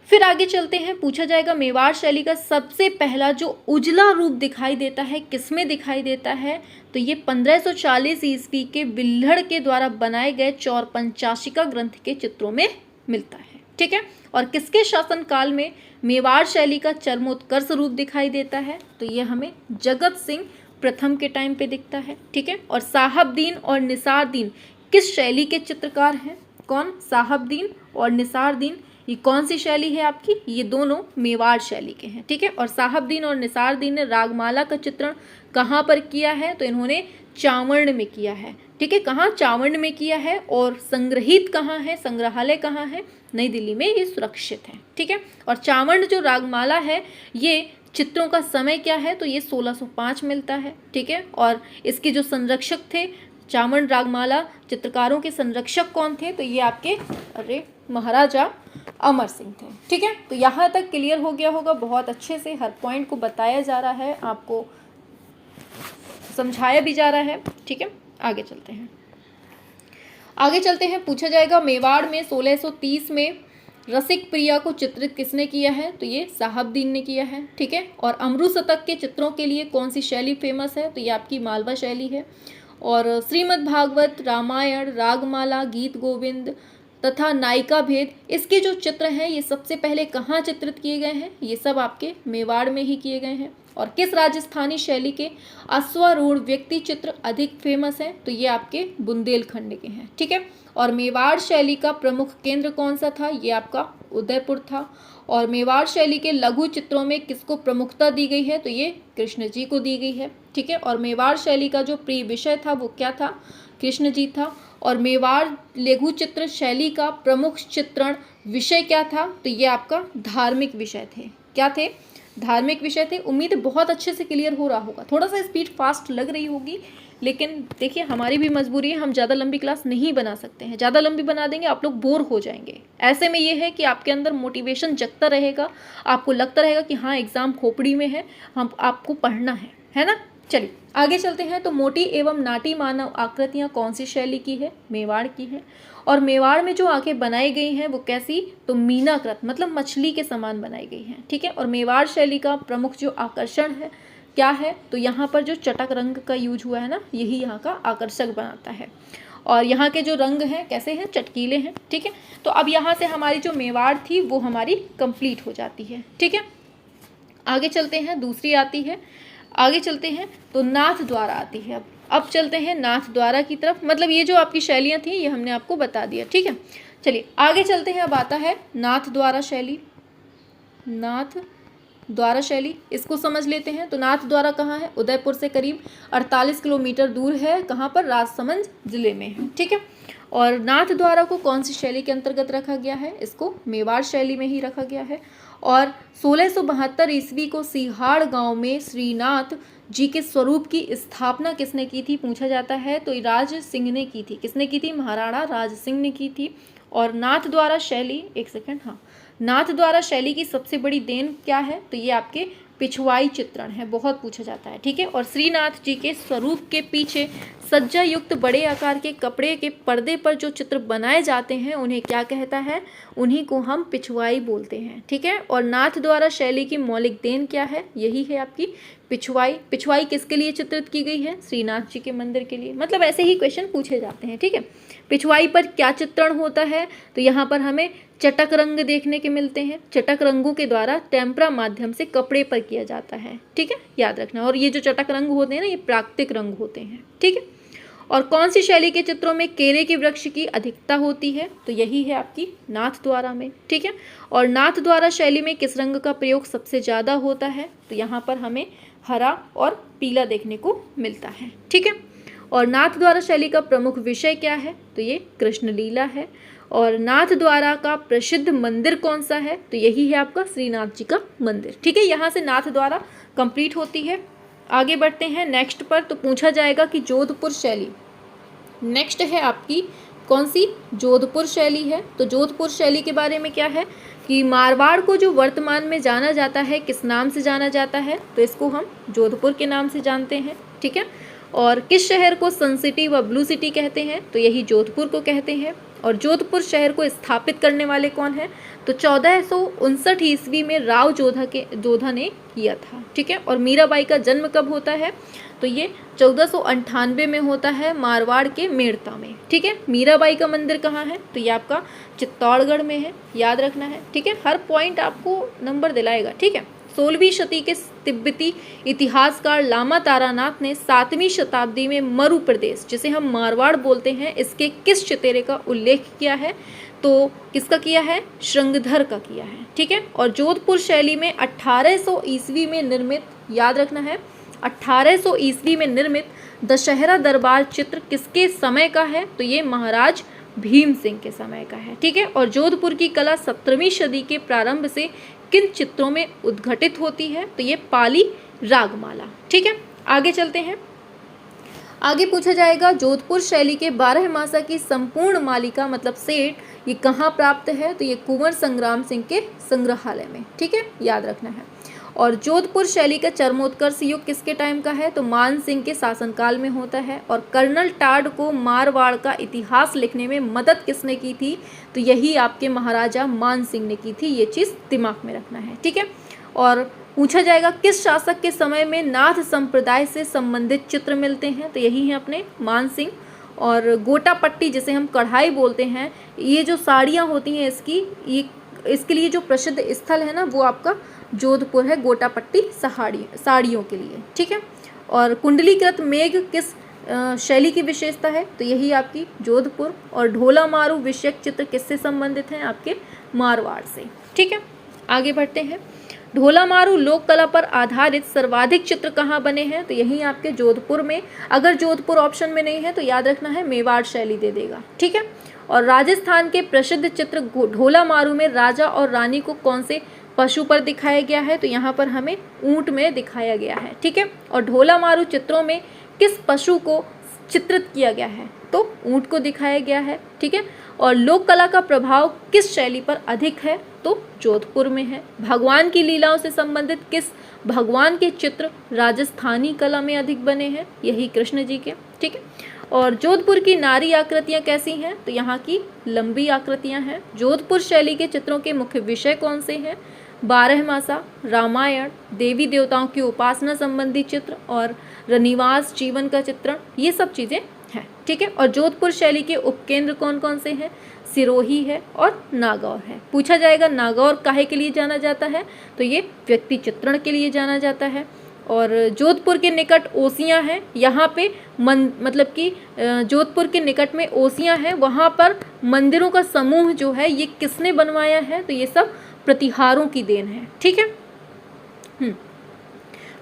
फिर आगे चलते हैं, पूछा जाएगा मेवाड़ शैली का सबसे पहला जो उजला रूप दिखाई देता है किसमें दिखाई देता है, तो ये 1540 ईस्वी के विल्हड़ के द्वारा बनाए गए चौर पंचाशिका ग्रंथ के चित्रों में मिलता है, ठीक है। और किसके शासन काल में मेवाड़ शैली का चरमोत्कर्ष रूप दिखाई देता है, तो ये हमें जगत सिंह प्रथम के टाइम पे दिखता है, ठीक है। और साहबदीन और निसारदीन किस शैली के चित्रकार हैं, कौन, साहबदीन और निसारदीन, ये कौन सी शैली है आपकी, ये दोनों मेवाड़ शैली के हैं, ठीक है। और साहबदीन और निसारदीन ने रागमाला का चित्रण कहाँ पर किया है, तो इन्होंने चावर्ण में किया है, ठीक है, कहाँ, चावर्ण में किया है। और संग्रहित कहाँ है, संग्रहालय कहाँ है, नई दिल्ली में, ये सुरक्षित है, ठीक है। और चावर्ण जो रागमाला है, ये चित्रों का समय क्या है, तो ये 1605 मिलता है, ठीक है। और इसके जो संरक्षक थे, चावर्ण रागमाला चित्रकारों के संरक्षक कौन थे, तो ये आपके महाराजा अमर सिंह थे। ठीक है, तो यहाँ तक क्लियर हो गया होगा, बहुत अच्छे से हर पॉइंट को बताया जा रहा है, आपको समझाया भी जा रहा है। ठीक है, आगे चलते हैं। पूछा जाएगा मेवाड़ में 1630 में रसिक प्रिया को चित्रित किसने किया है? तो ये साहबदीन ने किया है। ठीक है, और अमरू शतक के चित्रों के लिए कौन सी शैली फेमस है? तो ये आपकी मालवा शैली है। और श्रीमद् भागवत, रामायण, रागमाला, गीत गोविंद तथा नायिका भेद, इसके जो चित्र हैं ये सबसे पहले कहाँ चित्रित किए गए हैं? ये सब आपके मेवाड़ में ही किए गए हैं। और किस राजस्थानी शैली के अश्वारूढ़ व्यक्ति चित्र अधिक फेमस हैं? तो ये आपके बुंदेलखंड के हैं। ठीक है, और मेवाड़ शैली का प्रमुख केंद्र कौन सा था? ये आपका उदयपुर था। और मेवाड़ शैली के लघु चित्रों में किसको प्रमुखता दी गई है? तो ये कृष्ण जी को दी गई है। ठीक है, और मेवाड़ शैली का जो प्रिय विषय था वो क्या था? कृष्ण जी था। और मेवाड़ लघु चित्र शैली का प्रमुख चित्रण विषय क्या था? तो ये आपका धार्मिक विषय थे। क्या थे? धार्मिक विषय थे। उम्मीद है बहुत अच्छे से क्लियर हो रहा होगा। थोड़ा सा स्पीड फास्ट लग रही होगी, लेकिन देखिए हमारी भी मजबूरी है, हम ज़्यादा लंबी क्लास नहीं बना सकते हैं। ज़्यादा लंबी बना देंगे आप लोग बोर हो जाएंगे। ऐसे में ये है कि आपके अंदर मोटिवेशन जगता रहेगा, आपको लगता रहेगा कि हाँ एग्ज़ाम खोपड़ी में है, हम आपको पढ़ना है ना। चलिए आगे चलते हैं। तो मोटी एवं नाटी मानव आकृतियाँ कौन सी शैली की है? मेवाड़ की है। और मेवाड़ में जो आंखें बनाई गई हैं वो कैसी? तो मीनाकृत, मतलब मछली के समान बनाई गई हैं। ठीक है, और मेवाड़ शैली का प्रमुख जो आकर्षण है क्या है? तो यहाँ पर जो चटक रंग का यूज हुआ है ना, यही यहाँ का आकर्षक बनाता है। और यहाँ के जो रंग हैं कैसे हैं? चटकीले हैं। ठीक है, तो अब यहाँ से हमारी जो मेवाड़ थी वो हमारी कंप्लीट हो जाती है। ठीक है, आगे चलते हैं। दूसरी आती है, आगे चलते हैं तो नाथ द्वारा आती है। अब चलते हैं नाथ द्वारा की तरफ। मतलब ये जो आपकी शैलियाँ थी ये हमने आपको बता दिया। ठीक है, चलिए आगे चलते हैं। अब आता है नाथ द्वारा शैली। नाथ द्वारा शैली, इसको समझ लेते हैं। तो नाथ द्वारा कहाँ है? उदयपुर से करीब 48 किलोमीटर दूर है। कहाँ पर? राजसमंद जिले में है। ठीक है, और नाथ द्वारा को कौन सी शैली के अंतर्गत रखा गया है? इसको मेवाड़ शैली में ही रखा गया है। और 1672 ईस्वी को सिहाड़ गांव में श्रीनाथ जी के स्वरूप की स्थापना किसने की थी? पूछा जाता है। तो राज सिंह ने की थी। किसने की थी? महाराणा राज सिंह ने की थी। और नाथ द्वारा शैली, एक सेकंड, हाँ, नाथ द्वारा शैली की सबसे बड़ी देन क्या है? तो ये आपके पिछवाई चित्रण है, बहुत पूछा जाता है। ठीक है, और श्रीनाथ जी के स्वरूप के पीछे सज्जा युक्त बड़े आकार के कपड़े के पर्दे पर जो चित्र बनाए जाते हैं उन्हें क्या कहता है? उन्हीं को हम पिछवाई बोलते हैं। ठीक है, और नाथ द्वारा शैली की मौलिक देन क्या है? यही है आपकी पिछवाई। पिछवाई किसके लिए चित्रित की गई है? श्रीनाथ जी के मंदिर के लिए। मतलब ऐसे ही क्वेश्चन पूछे जाते हैं। ठीक है, पिछवाई पर क्या चित्रण होता है? तो यहाँ पर हमें चटक रंग देखने के मिलते हैं। चटक रंगों के द्वारा टेम्परा माध्यम से कपड़े पर किया जाता है। ठीक है, याद रखना। और ये जो चटक रंग होते हैं ना, ये प्राकृतिक रंग होते हैं। ठीक है, और कौन सी शैली के चित्रों में केले के वृक्ष की अधिकता होती है? तो यही है आपकी नाथ द्वारा में। ठीक है, और नाथ द्वारा शैली में किस रंग का प्रयोग सबसे ज़्यादा होता है? तो यहाँ पर हमें हरा और पीला देखने को मिलता है। ठीक है, और नाथ द्वारा शैली का प्रमुख विषय क्या है? तो ये कृष्ण लीला है। और नाथ द्वारा का प्रसिद्ध मंदिर कौन सा है? तो यही है आपका श्रीनाथ जी का मंदिर। ठीक है, यहाँ से नाथ द्वारा कंप्लीट होती है। आगे बढ़ते हैं नेक्स्ट पर। तो पूछा जाएगा कि जोधपुर शैली, नेक्स्ट है आपकी कौन सी? जोधपुर शैली है। तो जोधपुर शैली के बारे में क्या है कि मारवाड़ को जो वर्तमान में जाना जाता है किस नाम से जाना जाता है? तो इसको हम जोधपुर के नाम से जानते हैं। ठीक है, और किस शहर को सन सिटी व ब्लू सिटी कहते हैं? तो यही जोधपुर को कहते हैं। और जोधपुर शहर को स्थापित करने वाले कौन है? तो 1459 ईस्वी में राव जोधा ने किया था। ठीक है, और मीराबाई का जन्म कब होता है? तो ये 1498 में होता है, मारवाड़ के मेड़ता में। ठीक है, मीराबाई का मंदिर कहाँ है? तो ये आपका चित्तौड़गढ़ में है, याद रखना है। ठीक है, हर पॉइंट आपको नंबर दिलाएगा। ठीक है, 16वीं शती के तिब्बती इतिहासकार लामा तारानाथ ने 7वीं शताब्दी में मरु प्रदेश, जिसे हम मारवाड़ बोलते हैं, इसके किस चितेरे का उल्लेख किया है? तो किसका किया है? श्रृंगधर का किया है। ठीक है, और जोधपुर शैली में 1800 ईस्वी में निर्मित, याद रखना है, 1800 ईस्वी में निर्मित दशहरा दरबार चित्र किसके समय का है? तो ये महाराज भीम सिंह के समय का है। ठीक है, और जोधपुर की कला 17वीं सदी के प्रारंभ से किन चित्रों में उद्घटित होती है? तो ये पाली रागमाला। ठीक है, आगे चलते हैं। आगे पूछा जाएगा जोधपुर शैली के 12 मासा की संपूर्ण मालिका मतलब सेट ये कहाँ प्राप्त है, तो ये कुंवर संग्राम सिंह के संग्रहालय में। ठीक है, याद रखना है। और जोधपुर शैली का चरमोत्कर्ष युग किसके टाइम का है, तो मान सिंह के शासनकाल में होता है। और कर्नल टाड को मारवाड़ का इतिहास लिखने में मदद किसने की थी, तो यही आपके महाराजा मान सिंह ने की थी। ये चीज़ दिमाग में रखना है। ठीक है, और पूछा जाएगा किस शासक के समय में नाथ संप्रदाय से संबंधित चित्र मिलते हैं, तो यही है अपने मान सिंह। और गोटापट्टी जिसे हम कढ़ाई बोलते हैं, ये जो साड़ियाँ होती हैं इसके लिए जो प्रसिद्ध स्थल है ना वो आपका जोधपुर है, गोटापट्टी साड़ियों के लिए। ठीक है, और कुंडलीकृत मेघ किस शैली की विशेषता है, तो यही आपकी जोधपुर। और ढोला मारू विषयक चित्र किससे संबंधित हैं, आपके मारवाड़ से। ठीक है, आगे बढ़ते हैं। ढोला मारू लोक कला पर आधारित सर्वाधिक चित्र कहाँ बने हैं, तो यही आपके जोधपुर में। अगर जोधपुर ऑप्शन में नहीं है तो याद रखना है मेवाड़ शैली दे देगा। ठीक है, और राजस्थान के प्रसिद्ध चित्र ढोला मारू में राजा और रानी को कौन से पशु पर दिखाया गया है, तो यहाँ पर हमें ऊंट में दिखाया गया है। ठीक है, और ढोला मारू चित्रों में किस पशु को चित्रित किया गया है, तो ऊंट को दिखाया गया है। ठीक है, और लोक कला का प्रभाव किस शैली पर अधिक है, तो जोधपुर में है। भगवान की लीलाओं से संबंधित किस भगवान के चित्र राजस्थानी कला में अधिक बने हैं, यही कृष्ण जी के। ठीक है, और जोधपुर की नारी आकृतियाँ कैसी हैं, तो यहाँ की लंबी आकृतियाँ हैं। जोधपुर शैली के चित्रों के मुख्य विषय कौन से हैं, 12 मासा, रामायण, देवी देवताओं की उपासना संबंधी चित्र और रनिवास जीवन का चित्रण, ये सब चीज़ें हैं। ठीक है, और जोधपुर शैली के उपकेंद्र कौन कौन से हैं, सिरोही है और नागौर है। पूछा जाएगा नागौर काहे के लिए जाना जाता है, तो ये व्यक्ति चित्रण के लिए जाना जाता है। और जोधपुर के निकट ओसियाँ हैं, यहाँ पे मतलब कि जोधपुर के निकट में ओसियाँ हैं, वहाँ पर मंदिरों का समूह जो है ये किसने बनवाया है, तो ये सब प्रतिहारों की देन है। ठीक है,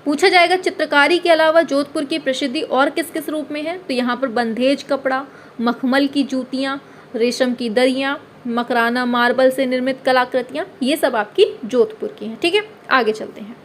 पूछा जाएगा चित्रकारी के अलावा जोधपुर की प्रसिद्धि और किस किस रूप में है, तो यहाँ पर बंधेज कपड़ा, मखमल की जूतियाँ, रेशम की दरियाँ, मकराना मार्बल से निर्मित कलाकृतियाँ, ये सब आपकी जोधपुर की हैं। ठीक है, आगे चलते हैं।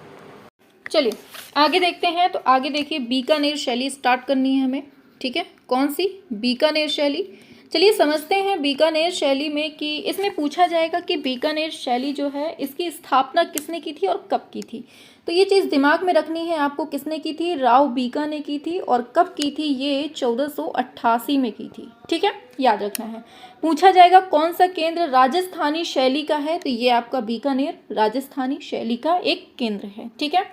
चलिए आगे देखते हैं। तो आगे देखिए बीकानेर शैली स्टार्ट करनी है हमें। ठीक है, कौन सी, बीकानेर शैली। चलिए समझते हैं बीकानेर शैली में कि इसमें पूछा जाएगा कि बीकानेर शैली जो है इसकी स्थापना किसने की थी और कब की थी। तो ये चीज़ दिमाग में रखनी है आपको, किसने की थी, राव बीका ने की थी। और कब की थी, ये 1488 में की थी। ठीक है, याद रखना है। पूछा जाएगा कौन सा केंद्र राजस्थानी शैली का है, तो ये आपका बीकानेर राजस्थानी शैली का एक केंद्र है। ठीक है,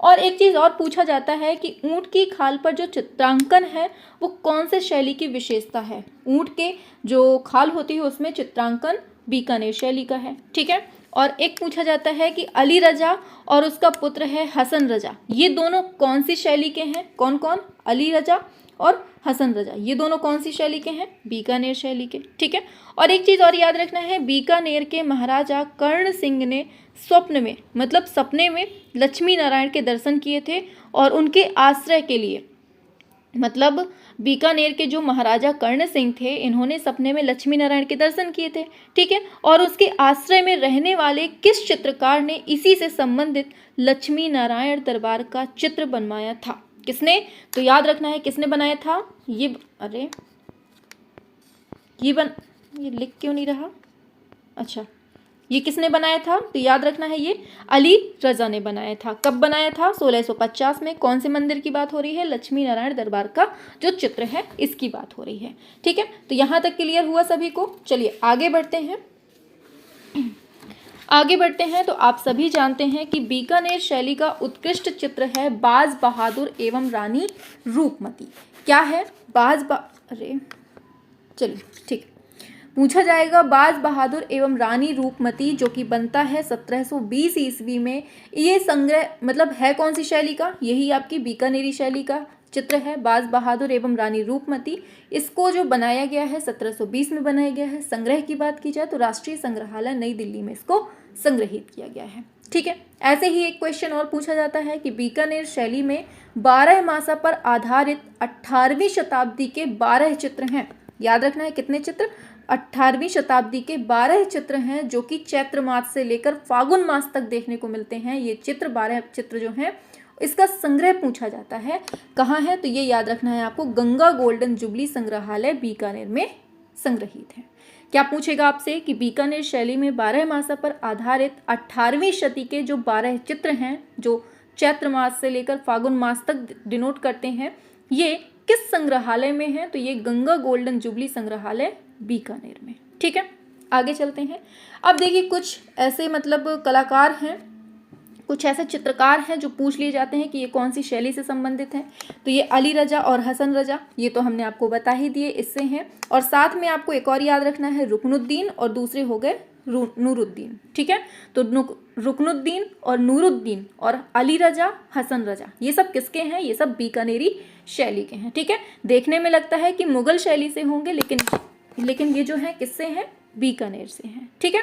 और एक चीज़ और पूछा जाता है कि ऊंट की खाल पर जो चित्रांकन है वो कौन से शैली की विशेषता है। ऊंट के जो खाल होती है उसमें चित्रांकन बीकानेर शैली का है। ठीक है, और एक पूछा जाता है कि अली रजा और उसका पुत्र है हसन रजा, ये दोनों कौन सी शैली के हैं, कौन कौन, अली रजा और हसन रजा, ये दोनों कौन सी शैली के हैं, बीकानेर शैली के। ठीक है, और एक चीज़ और याद रखना है, बीकानेर के महाराजा कर्ण सिंह ने स्वप्न में मतलब सपने में लक्ष्मी नारायण के दर्शन किए थे और उनके आश्रय के लिए, मतलब बीकानेर के जो महाराजा कर्ण सिंह थे इन्होंने सपने में लक्ष्मी नारायण के दर्शन किए थे। ठीक है, और उसके आश्रय में रहने वाले किस चित्रकार ने इसी से संबंधित लक्ष्मी नारायण दरबार का चित्र बनवाया था, किसने, तो याद रखना है किसने बनाया था ये। अरे ये लिख क्यों नहीं रहा, अच्छा ये किसने बनाया था, तो याद रखना है ये अली रजा ने बनाया था। कब बनाया था, 1650 में। कौन से मंदिर की बात हो रही है, लक्ष्मी नारायण दरबार का जो चित्र है इसकी बात हो रही है। ठीक है, तो यहाँ तक क्लियर हुआ सभी को। चलिए आगे बढ़ते हैं। आगे बढ़ते हैं तो आप सभी जानते हैं कि बीकानेर शैली का उत्कृष्ट चित्र है बाज बहादुर एवं रानी रूपमती। क्या है, अरे चलिए ठीक, पूछा जाएगा बाज बहादुर एवं रानी रूपमती जो कि बनता है 1720 ईस्वी में। ये संग्रह मतलब है कौन सी शैली का, यही आपकी बीकानेरी शैली का चित्र है, बाज बहादुर एवं रानी रूपमती। इसको जो बनाया गया है 1720 में बनाया गया है। संग्रह की बात की जाए तो राष्ट्रीय संग्रहालय नई दिल्ली में इसको संग्रहित किया गया है। ठीक है, ऐसे ही एक क्वेश्चन और पूछा जाता है कि बीकानेर शैली में 12 मासा पर आधारित 18वीं शताब्दी के 12 चित्र हैं। याद रखना है कितने चित्र, 18वीं शताब्दी के 12 चित्र हैं जो कि चैत्र मास से लेकर फागुन मास तक देखने को मिलते हैं। ये चित्र 12 चित्र जो हैं इसका संग्रह पूछा जाता है कहाँ है, तो ये याद रखना है आपको, गंगा गोल्डन जुबली संग्रहालय बीकानेर में संग्रहित है। क्या पूछेगा आपसे कि बीकानेर शैली में 12 मासा पर आधारित 18वीं शती के जो 12 चित्र हैं जो चैत्र मास से लेकर फागुन मास तक डिनोट करते हैं, ये किस संग्रहालय में है, तो ये गंगा गोल्डन जुबली संग्रहालय बीकानेर में। ठीक है, आगे चलते हैं। अब देखिए कुछ ऐसे मतलब कलाकार हैं, कुछ ऐसे चित्रकार हैं जो पूछ लिए जाते हैं कि ये कौन सी शैली से संबंधित हैं। तो ये अली रजा और हसन रजा, ये तो हमने आपको बता ही दिए, इससे हैं। और साथ में आपको एक और याद रखना है, रुकनुद्दीन, और दूसरे हो गए नूरुद्दीन। ठीक है, तो रुकनुद्दीन और नूरुद्दीन और अली रजा, हसन रजा, ये सब किसके हैं, ये सब बीकानेरी शैली के हैं। ठीक है, देखने में लगता है कि मुगल शैली से होंगे, लेकिन ये जो है किससे हैं, बीकानेर से हैं। ठीक है,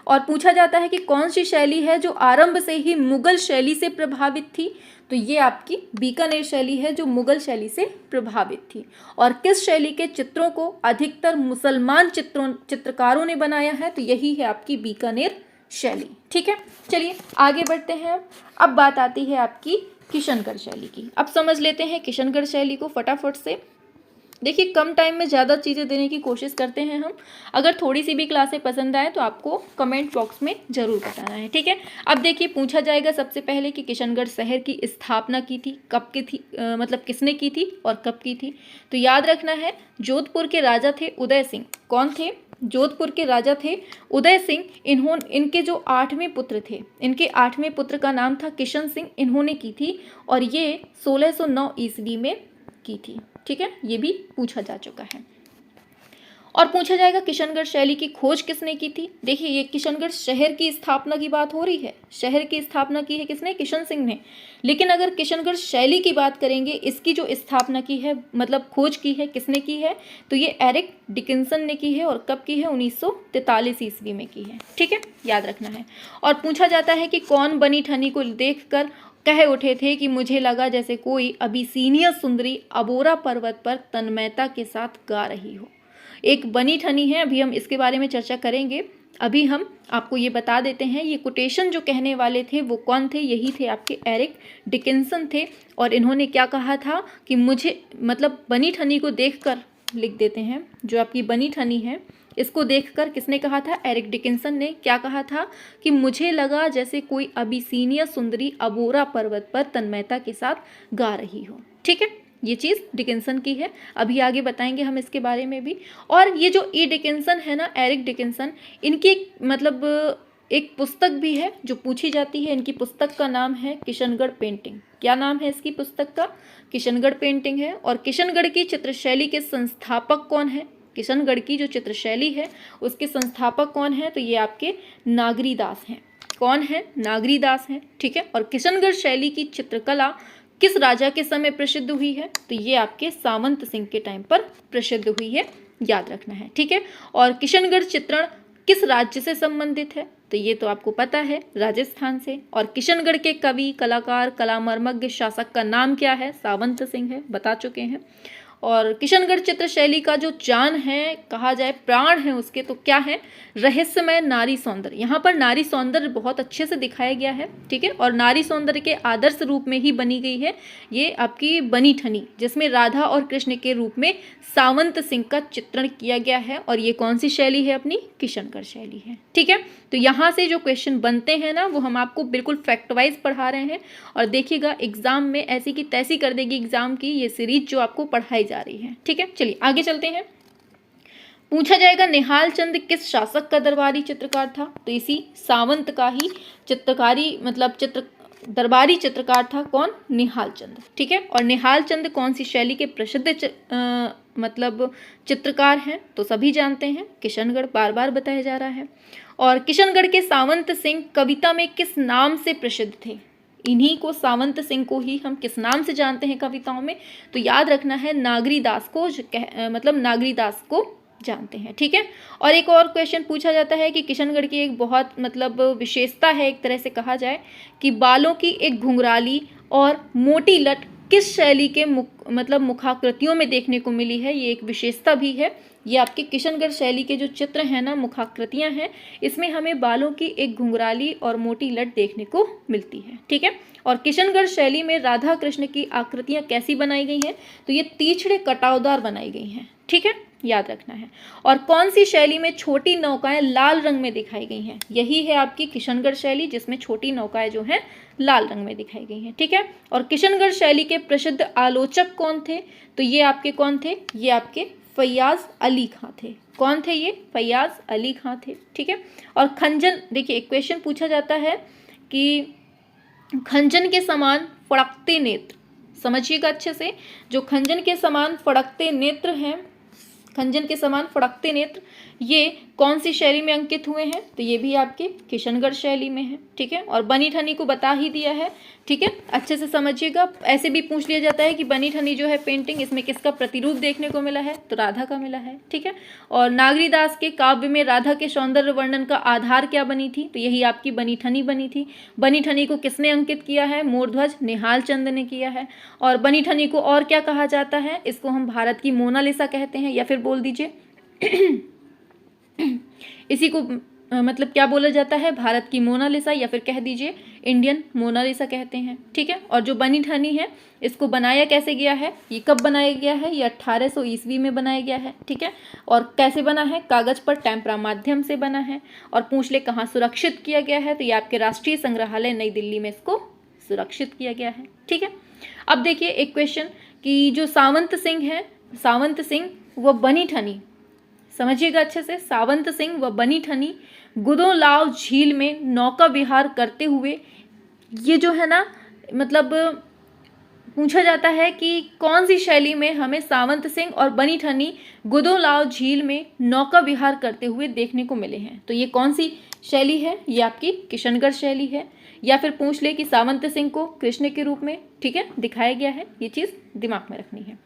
और पूछा जाता है कि कौन सी शैली है जो आरंभ से ही मुगल शैली से प्रभावित थी, तो ये आपकी बीकानेर शैली है जो मुगल शैली से प्रभावित थी। और किस शैली के चित्रों को अधिकतर मुसलमान चित्रकारों ने बनाया है, तो यही है आपकी बीकानेर शैली। ठीक है, चलिए आगे बढ़ते हैं। अब बात आती है आपकी किशनगढ़ शैली की। अब समझ लेते हैं किशनगढ़ शैली को फटाफट से। देखिए कम टाइम में ज़्यादा चीज़ें देने की कोशिश करते हैं हम। अगर थोड़ी सी भी क्लासें पसंद आए तो आपको कमेंट बॉक्स में ज़रूर बताना है। ठीक है, अब देखिए पूछा जाएगा सबसे पहले कि किशनगढ़ शहर की स्थापना की थी, कब की थी, मतलब किसने की थी और कब की थी। तो याद रखना है, जोधपुर के राजा थे उदय सिंह। कौन थे, जोधपुर के राजा थे उदय सिंह। इनके जो 8वें पुत्र थे, इनके 8वें पुत्र का नाम था किशन सिंह, इन्होंने की थी, और ये 1609 ईस्वी में की थी। ठीक है, ये भी पूछा जा चुका है। और पूछा जाएगा किशनगढ़ शैली की खोज किसने की थी। देखिए ये किशनगढ़ शहर की स्थापना की बात हो रही है, शहर की स्थापना की है किसने, किशन सिंह ने। लेकिन अगर किशनगढ़ शैली की बात करेंगे, इसकी जो स्थापना की है, मतलब खोज की है, किसने की है, तो ये एरिक डिकिंसन ने की है। और कब की है, 1943 ईस्वी में की है। ठीक है, याद रखना है। और पूछा जाता है कि कौन बनी ठनी को देखकर कह उठे थे कि मुझे लगा जैसे कोई अबिसीनिया सुंदरी अबोरा पर्वत पर तन्मयता के साथ गा रही हो। एक बनी ठनी है, अभी हम इसके बारे में चर्चा करेंगे। अभी हम आपको ये बता देते हैं, ये कोटेशन जो कहने वाले थे वो कौन थे, यही थे आपके एरिक डिकिंसन थे। और इन्होंने क्या कहा था कि मुझे, मतलब बनी ठनी को देखकर, लिख देते हैं, जो आपकी बनी ठनी है इसको देखकर किसने कहा था, एरिक डिकिंसन ने क्या कहा था कि मुझे लगा जैसे कोई अबिसीनिया सुंदरी अबोरा पर्वत पर तन्मयता के साथ गा रही हो। ठीक है, ये चीज़ डिकिंसन की है, अभी आगे बताएंगे हम इसके बारे में भी। और ये जो ई डिकिंसन है ना, एरिक डिकिंसन, इनकी मतलब एक पुस्तक भी है जो पूछी जाती है। इनकी पुस्तक का नाम है किशनगढ़ पेंटिंग। क्या नाम है इसकी पुस्तक का, किशनगढ़ पेंटिंग है। और किशनगढ़ की चित्रशैली के संस्थापक कौन है, किशनगढ़ की जो चित्रशैली है उसके संस्थापक कौन है, तो ये आपके नागरीदास हैं। कौन है, नागरीदास हैं। ठीक है, और किशनगढ़ शैली की चित्रकला किस राजा के समय प्रसिद्ध हुई है, तो ये आपके सावंत सिंह के टाइम पर प्रसिद्ध हुई है, याद रखना है। ठीक है, और किशनगढ़ चित्रण किस राज्य से संबंधित है, तो ये तो आपको पता है, राजस्थान से। और किशनगढ़ के कवि, कलाकार, कलामर्मज्ञ, शासक का नाम क्या है, सावंत सिंह है, बता चुके हैं। और किशनगढ़ चित्रशैली का जो जान है, कहा जाए प्राण है उसके, तो क्या है, रहस्यमय नारी सौंदर्य। यहाँ पर नारी सौंदर्य बहुत अच्छे से दिखाया गया है। ठीक है, और नारी सौंदर्य के आदर्श रूप में ही बनी गई है ये आपकी बनी ठनी, जिसमें राधा और कृष्ण के रूप में सावंत सिंह का चित्रण किया गया है। और ये कौन सी शैली है, अपनी किशनगढ़ शैली है। ठीक है, तो यहाँ से जो क्वेश्चन बनते हैं ना, वो हम आपको बिल्कुल फैक्ट वाइज पढ़ा रहे हैं। और देखिएगा एग्जाम में ऐसी की तैसी कर देगी एग्जाम की ये सीरीज जो आपको पढ़ाई जा रही है। ठीक है, चलिए आगे चलते हैं। पूछा जाएगा निहाल चंद किस शासक का दरबारी चित्रकार था, तो इसी सावंत का ही चित्रकारी, मतलब दरबारी चित्रकार था। कौन, निहाल चंद। ठीक है, और निहाल चंद कौन सी शैली के प्रसिद्ध मतलब चित्रकार हैं, तो सभी जानते हैं, किशनगढ़, बार बार बताया जा रहा है। और किशनगढ़ के सावंत सिंह कविता में किस नाम से प्रसिद्ध थे, इन्हीं को, सावंत सिंह को ही हम किस नाम से जानते हैं कविताओं में, तो याद रखना है नागरीदास को, मतलब नागरीदास को जानते हैं। ठीक है, और एक और क्वेश्चन पूछा जाता है कि किशनगढ़ की एक बहुत मतलब विशेषता है, एक तरह से कहा जाए कि बालों की एक घुंघराली और मोटी लट किस शैली के मतलब मुखाकृतियों में देखने को मिली है, ये एक विशेषता भी है, ये आपके किशनगढ़ शैली के जो चित्र हैं ना, मुखाकृतियाँ हैं, इसमें हमें बालों की एक घुंघराली और मोटी लट देखने को मिलती है। ठीक है, और किशनगढ़ शैली में राधा कृष्ण की आकृतियाँ कैसी बनाई गई हैं, तो ये तीछड़े कटावदार बनाई गई हैं। ठीक है, याद रखना है। और कौन सी शैली में छोटी नौकाएं लाल रंग में दिखाई गई हैं, यही है आपकी किशनगढ़ शैली, जिसमें छोटी नौकाएं जो हैं लाल रंग में दिखाई गई हैं। ठीक है, और किशनगढ़ शैली के प्रसिद्ध आलोचक कौन थे, तो ये आपके कौन थे, ये आपके फैयाज अली खां थे। कौन थे ये, फैयाज अली खां थे। ठीक है, और खंजन, देखिए एक क्वेश्चन पूछा जाता है कि खंजन के समान फड़कते नेत्र, समझिएगा अच्छे से, जो खंजन के समान फड़कते नेत्र हैं, खंजन के समान फड़कते नेत्र, ये कौन सी शैली में अंकित हुए हैं, तो ये भी आपके किशनगढ़ शैली में है। ठीक है, और बनी ठनी को बता ही दिया है। ठीक है, अच्छे से समझिएगा। ऐसे भी पूछ लिया जाता है कि बनी ठनी जो है पेंटिंग, इसमें किसका प्रतिरूप देखने को मिला है, तो राधा का मिला है। ठीक है, और नागरीदास के काव्य में राधा के सौंदर्य वर्णन का आधार क्या बनी थी, तो यही आपकी बनी ठनी बनी थी। बनी ठनी को किसने अंकित किया है, मोरध्वज निहाल चंद ने किया है। और बनी ठनी को और क्या कहा जाता है, इसको हम भारत की मोनालिसा कहते हैं, या फिर बोल दीजिए इसी को मतलब क्या बोला जाता है, भारत की मोनालिसा, या फिर कह दीजिए इंडियन मोनालिसा कहते हैं। ठीक है, और जो बनी ठनी है, इसको बनाया कैसे गया है, ये कब बनाया गया है, ये 1800 ईस्वी में बनाया गया है। ठीक है, और कैसे बना है, कागज पर टेम्परा माध्यम से बना है। और पूछ ले कहाँ सुरक्षित किया गया है, तो ये आपके राष्ट्रीय संग्रहालय नई दिल्ली में इसको सुरक्षित किया गया है। ठीक है, अब देखिए एक क्वेश्चन कि जो सावंत सिंह है, सावंत सिंह व बनी ठनी, समझिएगा अच्छे से, सावंत सिंह व बनी ठनी गुदोलाव झील में नौका विहार करते हुए, ये जो है ना, मतलब पूछा जाता है कि कौन सी शैली में हमें सावंत सिंह और बनी ठनी गुदोलाव झील में नौका विहार करते हुए देखने को मिले हैं, तो ये कौन सी शैली है, ये आपकी किशनगढ़ शैली है। या फिर पूछ ले कि सावंत सिंह को कृष्ण के रूप में, ठीक है, दिखाया गया है, ये चीज़ दिमाग में रखनी है।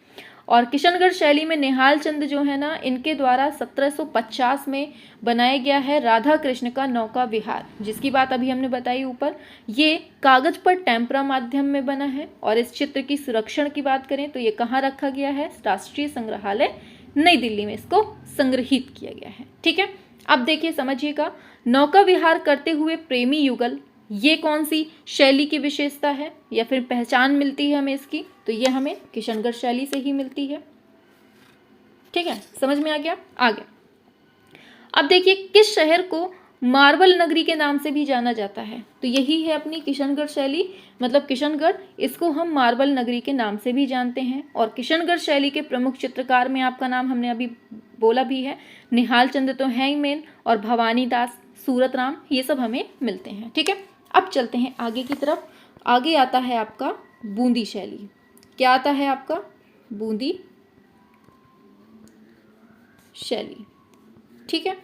और किशनगढ़ शैली में निहाल चंद जो है ना, इनके द्वारा 1750 में बनाया गया है राधा कृष्ण का नौका विहार, जिसकी बात अभी हमने बताई ऊपर। ये कागज पर टेम्परा माध्यम में बना है। और इस चित्र की सुरक्षण की बात करें तो ये कहाँ रखा गया है, राष्ट्रीय संग्रहालय नई दिल्ली में इसको संग्रहित किया गया है। ठीक है, अब देखिए समझिएगा, नौका विहार करते हुए प्रेमी युगल, ये कौन सी शैली की विशेषता है या फिर पहचान मिलती है हमें इसकी, तो ये हमें किशनगढ़ शैली से ही मिलती है। ठीक है, समझ में आ गया। आगे अब देखिए, किस शहर को मार्बल नगरी के नाम से भी जाना जाता है, तो यही है अपनी किशनगढ़ शैली, मतलब किशनगढ़, इसको हम मार्बल नगरी के नाम से भी जानते हैं। और किशनगढ़ शैली के प्रमुख चित्रकार में आपका नाम हमने अभी बोला भी है, निहाल चंद तो हैं ही मेन, और भवानी दास, सूरत राम, ये सब हमें मिलते हैं। ठीक है, अब चलते हैं आगे की तरफ। आगे आता है आपका बूंदी शैली। क्या आता है आपका, बूंदी शैली। ठीक है,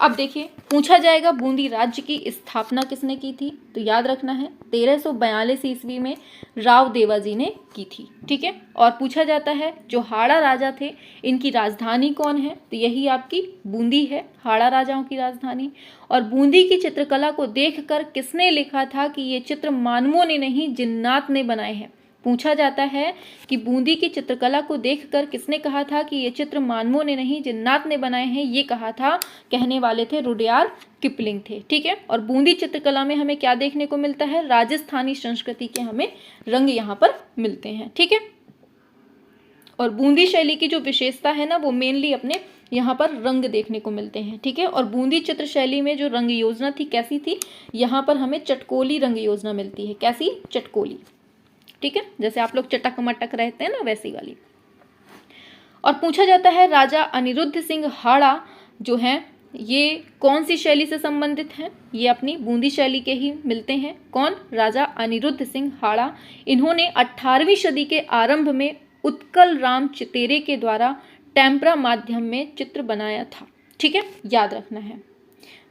अब देखिए पूछा जाएगा बूंदी राज्य की स्थापना किसने की थी, तो याद रखना है 1342 ईस्वी में राव देवाजी ने की थी। ठीक है, और पूछा जाता है जो हाड़ा राजा थे, इनकी राजधानी कौन है, तो यही आपकी बूंदी है, हाड़ा राजाओं की राजधानी। और बूंदी की चित्रकला को देखकर किसने लिखा था कि ये चित्र मानवों ने नहीं जिन्नात ने बनाए हैं। पूछा जाता है कि बूंदी की चित्रकला को देखकर किसने कहा था कि ये चित्र मानवों ने नहीं जिन्नात ने बनाए हैं, ये कहा था, कहने वाले थे रुडयार्ड किपलिंग थे। ठीक है, और बूंदी चित्रकला में हमें क्या देखने को मिलता है, राजस्थानी संस्कृति के हमें रंग यहाँ पर मिलते हैं। ठीक है, और बूंदी शैली की जो विशेषता है ना, वो मेनली अपने यहाँ पर रंग देखने को मिलते हैं। ठीक है, और बूंदी चित्र शैली में जो रंग योजना थी कैसी थी, यहाँ पर हमें चटकोली रंग योजना मिलती है। कैसी, चटकोली। ठीक है, जैसे आप लोग चटक मटक रहते हैं ना, वैसी वाली। और पूछा जाता है राजा अनिरुद्ध सिंह हाड़ा जो हैं, ये कौन सी शैली से संबंधित हैं, ये अपनी बूंदी शैली के ही मिलते हैं। कौन, राजा अनिरुद्ध सिंह हाड़ा। इन्होंने 18वीं सदी के आरंभ में उत्कल राम चितेरे के द्वारा टेम्परा माध्यम में चित्र बनाया था। ठीक है, याद रखना है।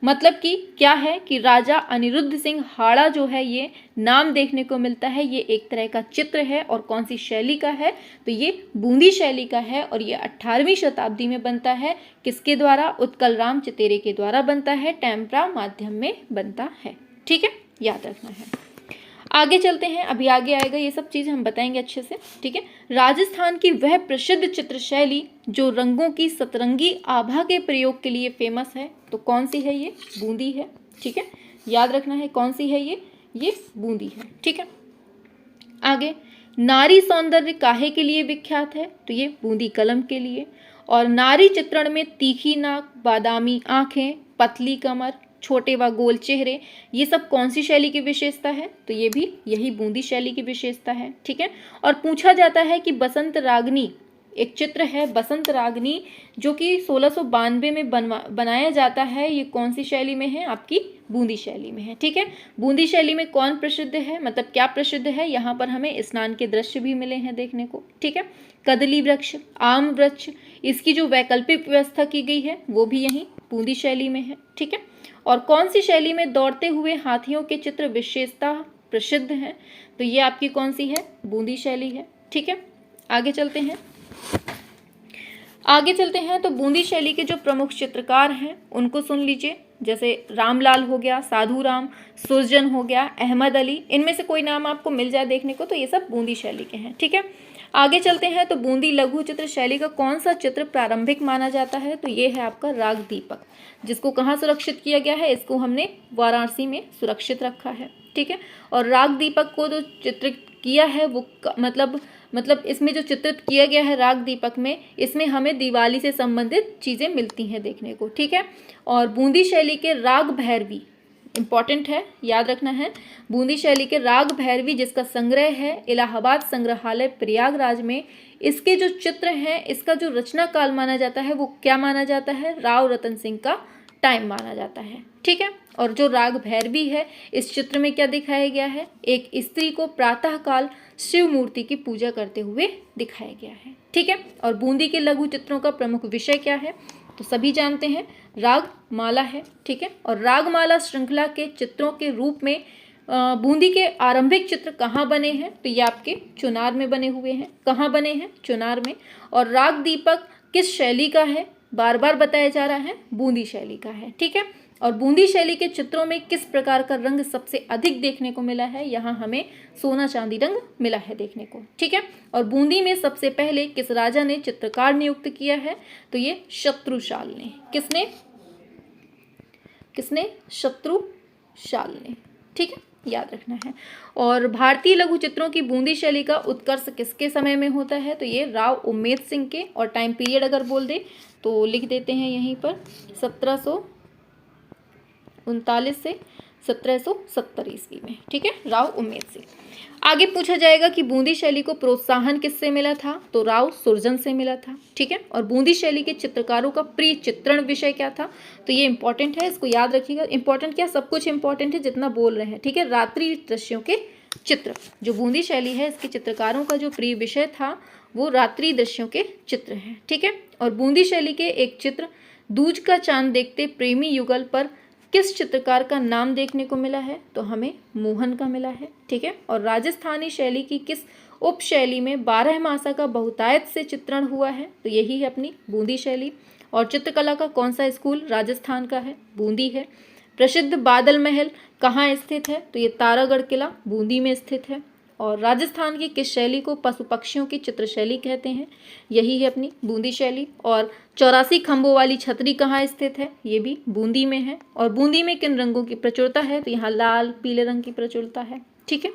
मतलब कि क्या है कि राजा अनिरुद्ध सिंह हाड़ा जो है, ये नाम देखने को मिलता है, ये एक तरह का चित्र है। और कौन सी शैली का है, तो ये बूंदी शैली का है। और ये 18वीं शताब्दी में बनता है, किसके द्वारा, उत्कल राम चितेरे के द्वारा बनता है, टेम्परा माध्यम में बनता है। ठीक है, याद रखना है। आगे चलते हैं, अभी आगे आएगा ये सब चीज़ हम बताएंगे अच्छे से, ठीक है। राजस्थान की वह प्रसिद्ध चित्र शैली जो रंगों की सतरंगी आभा के प्रयोग के लिए फेमस है, तो कौन सी है ये? बूंदी है, ठीक है, याद रखना है कौन सी है ये बूंदी है, ठीक है। आगे, नारी सौंदर्य काहे के लिए विख्यात है? तो ये बूंदी कलम के लिए। और नारी चित्रण में तीखी नाक, बादामी आंखें, पतली कमर, छोटे व गोल चेहरे, ये सब कौन सी शैली की विशेषता है? तो ये भी यही बूंदी शैली की विशेषता है, ठीक है। और पूछा जाता है कि बसंत रागनी, एक चित्र है बसंत रागनी जो कि 1692 में बनाया जाता है, ये कौन सी शैली में है? आपकी बूंदी शैली में है, ठीक है। बूंदी शैली में कौन प्रसिद्ध है, मतलब क्या प्रसिद्ध है? यहाँ पर हमें स्नान के दृश्य भी मिले हैं देखने को, ठीक है। कदली वृक्ष, आम वृक्ष, इसकी जो वैकल्पिक व्यवस्था की गई है वो भी यहीं बूंदी शैली में है, ठीक है। और कौन सी शैली में दौड़ते हुए हाथियों के चित्र विशेषता प्रसिद्ध हैं? तो ये आपकी कौन सी है? बूंदी शैली है, ठीक है। आगे चलते हैं तो बूंदी शैली के जो प्रमुख चित्रकार हैं उनको सुन लीजिए, जैसे रामलाल हो गया, साधु राम, सुरजन हो गया, अहमद अली, इनमें से कोई नाम आपको मिल जाए देखने को तो ये सब बूंदी शैली के हैं, ठीक है। आगे चलते हैं तो बूंदी लघु चित्र शैली का कौन सा चित्र प्रारंभिक माना जाता है? तो ये है आपका राग दीपक, जिसको कहाँ सुरक्षित किया गया है? इसको हमने वाराणसी में सुरक्षित रखा है, ठीक है। और राग दीपक को जो चित्रित किया है वो मतलब इसमें जो चित्रित किया गया है राग दीपक में, इसमें हमें दिवाली से संबंधित चीज़ें मिलती हैं देखने को, ठीक है। और बूंदी शैली के राग भैरवी इंपॉर्टेंट है, याद रखना है। बूंदी शैली के राग भैरवी जिसका संग्रह है इलाहाबाद संग्रहालय प्रयागराज में, इसके जो चित्र हैं, इसका जो रचना काल माना जाता है वो क्या माना जाता है? राव रतन सिंह का टाइम माना जाता है, ठीक है। और जो राग भैरवी है, इस चित्र में क्या दिखाया गया है? एक स्त्री को प्रातःकाल शिव मूर्ति की पूजा करते हुए दिखाया गया है, ठीक है। और बूंदी के लघु चित्रों का प्रमुख विषय क्या है? तो सभी जानते हैं, राग माला है, ठीक है। और रागमाला श्रृंखला के चित्रों के रूप में बूंदी के आरंभिक चित्र कहाँ बने हैं? तो ये आपके चुनार में बने हुए हैं। कहाँ बने हैं? चुनार में। और राग दीपक किस शैली का है? बार बार बताया जा रहा है, बूंदी शैली का है, ठीक है। और बूंदी शैली के चित्रों में किस प्रकार का रंग सबसे अधिक देखने को मिला है? यहाँ हमें सोना चांदी रंग मिला है देखने को, ठीक है। और बूंदी में सबसे पहले किस राजा ने चित्रकार नियुक्त किया है? तो ये शत्रुशाल ने। किसने? शत्रुशाल ने, ठीक है, याद रखना है। और भारतीय लघु चित्रों की बूंदी शैली का उत्कर्ष किसके समय में होता है? तो ये राव उम्मेद सिंह के। और टाइम पीरियड अगर बोल दे तो लिख देते हैं यहीं पर 1739 से 1770 ईस्वी में, ठीक है, राव उम्मेद सिंह। आगे पूछा जाएगा कि बूंदी शैली को प्रोत्साहन किससे मिला था? तो राव सुरजन से मिला था, ठीक है। और बूंदी शैली के चित्रकारों का प्रिय चित्रण विषय क्या था? तो ये इंपॉर्टेंट है, इसको याद रखिएगा। इंपॉर्टेंट क्या? सब कुछ इंपॉर्टेंट है जितना बोल रहे हैं, ठीक है। रात्रि दृश्यों के चित्र, जो बूंदी शैली है इसके चित्रकारों का जो प्रिय विषय था वो रात्रि दृश्यों के चित्र हैं, ठीक है। और बूंदी शैली के एक चित्र दूज का चांद देखते प्रेमी युगल पर किस चित्रकार का नाम देखने को मिला है? तो हमें मोहन का मिला है, ठीक है। और राजस्थानी शैली की किस उपशैली में 12 मासा का बहुतायत से चित्रण हुआ है? तो यही है अपनी बूंदी शैली। और चित्रकला का कौन सा स्कूल राजस्थान का है? बूंदी है। प्रसिद्ध बादल महल कहाँ स्थित है? तो ये तारागढ़ किला बूंदी में स्थित है। और राजस्थान की किस शैली को पशु पक्षियों की चित्र शैली कहते हैं? यही है अपनी बूंदी शैली। और 84 खंभों वाली छतरी कहाँ स्थित है? ये भी बूंदी में है। और बूंदी में किन रंगों की प्रचुरता है? तो यहाँ लाल पीले रंग की प्रचुरता है, ठीक है।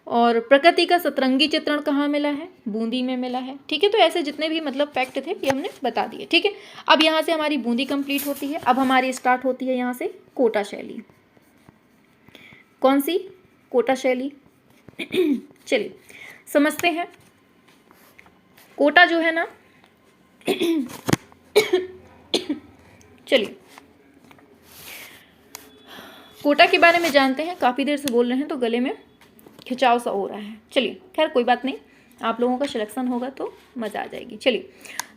और प्रकृति का सतरंगी चित्रण कहाँ मिला है? बूंदी में मिला है, ठीक है। तो ऐसे जितने भी मतलब फैक्ट थे ये हमने बता दिए, ठीक है। अब यहाँ से हमारी बूंदी कंप्लीट होती है। अब हमारी स्टार्ट होती है यहाँ से कोटा शैली। कौन सी? कोटा शैली। चलिए समझते हैं। कोटा जो है ना चलिए कोटा के बारे में जानते हैं। काफ़ी देर से बोल रहे हैं तो गले में खिंचाव सा हो रहा है। चलिए खैर कोई बात नहीं, आप लोगों का सिलेक्शन होगा तो मज़ा आ जाएगी। चलिए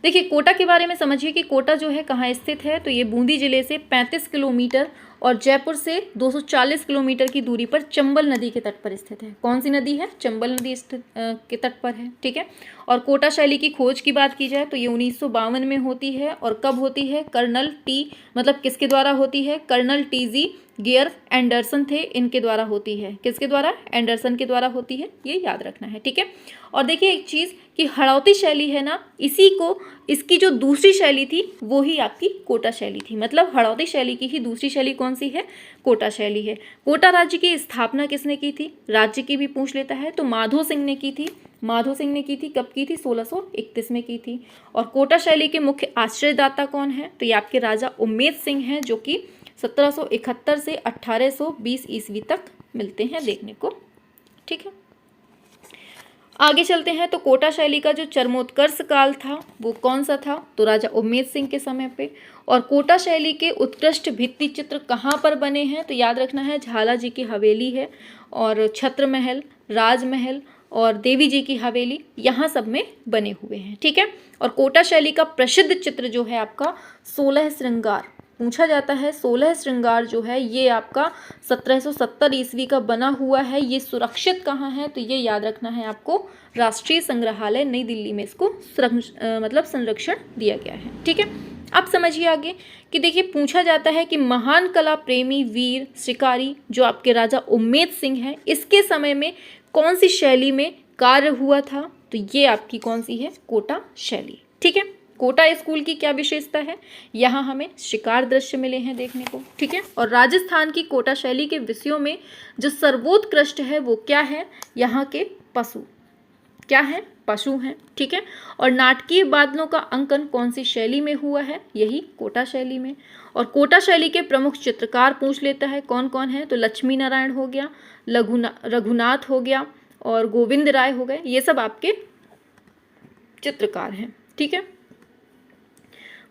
देखिए कोटा के बारे में समझिए कि कोटा जो है कहाँ स्थित है। तो ये बूंदी जिले से 35 किलोमीटर और जयपुर से 240 किलोमीटर की दूरी पर चंबल नदी के तट पर स्थित है। कौन सी नदी है? चंबल नदी स्थित के तट पर है, ठीक है। और कोटा शैली की खोज की बात की जाए तो ये 1952 में होती है। और कब होती है? कर्नल टी मतलब किसके द्वारा होती है? Colonel T G Gear Anderson थे, इनके द्वारा होती है। किसके द्वारा? एंडरसन के द्वारा होती है, ये याद रखना है, ठीक है। और देखिए एक चीज़ कि हड़ौती शैली है ना, इसी को, इसकी जो दूसरी शैली थी वो ही आपकी कोटा शैली थी। मतलब हड़ौती शैली की ही दूसरी शैली कौन सी है? कोटा शैली है। कोटा राज्य की स्थापना किसने की थी? राज्य की भी पूछ लेता है तो माधो सिंह ने की थी। माधो सिंह ने की थी, कब की थी? 1631 में की थी। और कोटा शैली के मुख्य आश्रयदाता कौन है? तो ये आपके राजा उम्मेद सिंह हैं, जो कि 1771 से 1820 ईस्वी तक मिलते हैं देखने को, ठीक है। आगे चलते हैं तो कोटा शैली का जो चरमोत्कर्ष काल था वो कौन सा था? तो राजा उम्मेद सिंह के समय पे। और कोटा शैली के उत्कृष्ट भित्ति चित्र कहाँ पर बने हैं? तो याद रखना है, झाला जी की हवेली है और छत्र महल, राजमहल और देवी जी की हवेली, यहाँ सब में बने हुए हैं, ठीक है। और कोटा शैली का प्रसिद्ध चित्र जो है आपका 16 श्रृंगार, पूछा जाता है 16 श्रृंगार जो है ये आपका 1770 ईस्वी का बना हुआ है। ये सुरक्षित कहाँ है? तो ये याद रखना है आपको, राष्ट्रीय संग्रहालय नई दिल्ली में इसको मतलब संरक्षण दिया गया है, ठीक है। अब समझिए आगे कि देखिए पूछा जाता है कि महान कला प्रेमी वीर शिकारी जो आपके राजा उम्मेद सिंह हैं, इसके समय में कौन सी शैली में कार्य हुआ था? तो ये आपकी कौन सी है? कोटा शैली, ठीक है। कोटा स्कूल की क्या विशेषता है? यहाँ हमें शिकार दृश्य मिले हैं देखने को, ठीक है। और राजस्थान की कोटा शैली के विषयों में जो सर्वोत्कृष्ट है वो क्या है? यहाँ के पशु, क्या है? पशु हैं, ठीक है। और नाटकीय बादलों का अंकन कौन सी शैली में हुआ है? यही कोटा शैली में। और कोटा शैली के प्रमुख चित्रकार पूछ लेता है कौन कौन है? तो लक्ष्मी नारायण हो गया, रघुनाथ हो गया और गोविंद राय हो गए, ये सब आपके चित्रकार हैं, ठीक है।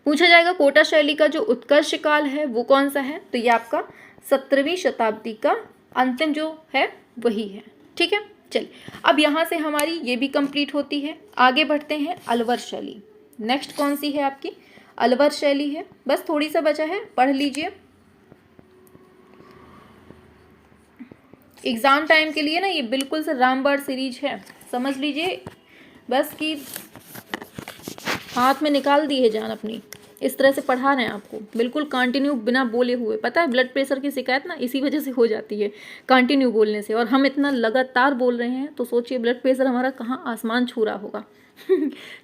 पूछा जाएगा कोटा शैली का जो उत्कर्ष काल है वो कौन सा है? तो ये आपका 17वीं शताब्दी का अंतिम जो है वही है, ठीक है। चलिए अब यहाँ से हमारी ये भी कंप्लीट होती है। आगे बढ़ते हैं अलवर शैली। नेक्स्ट कौन सी है आपकी? अलवर शैली है। बस थोड़ी सा बचा है, पढ़ लीजिए। एग्जाम टाइम के लिए ना ये बिल्कुल से रामबाण सीरीज है, समझ लीजिए। बस कि हाथ में निकाल दी है जान अपनी, इस तरह से पढ़ा रहे हैं आपको, बिल्कुल कंटिन्यू बिना बोले हुए। पता है ब्लड प्रेशर की शिकायत ना इसी वजह से हो जाती है, कंटिन्यू बोलने से। और हम इतना लगातार बोल रहे हैं तो सोचिए ब्लड प्रेशर हमारा कहाँ आसमान छू रहा होगा।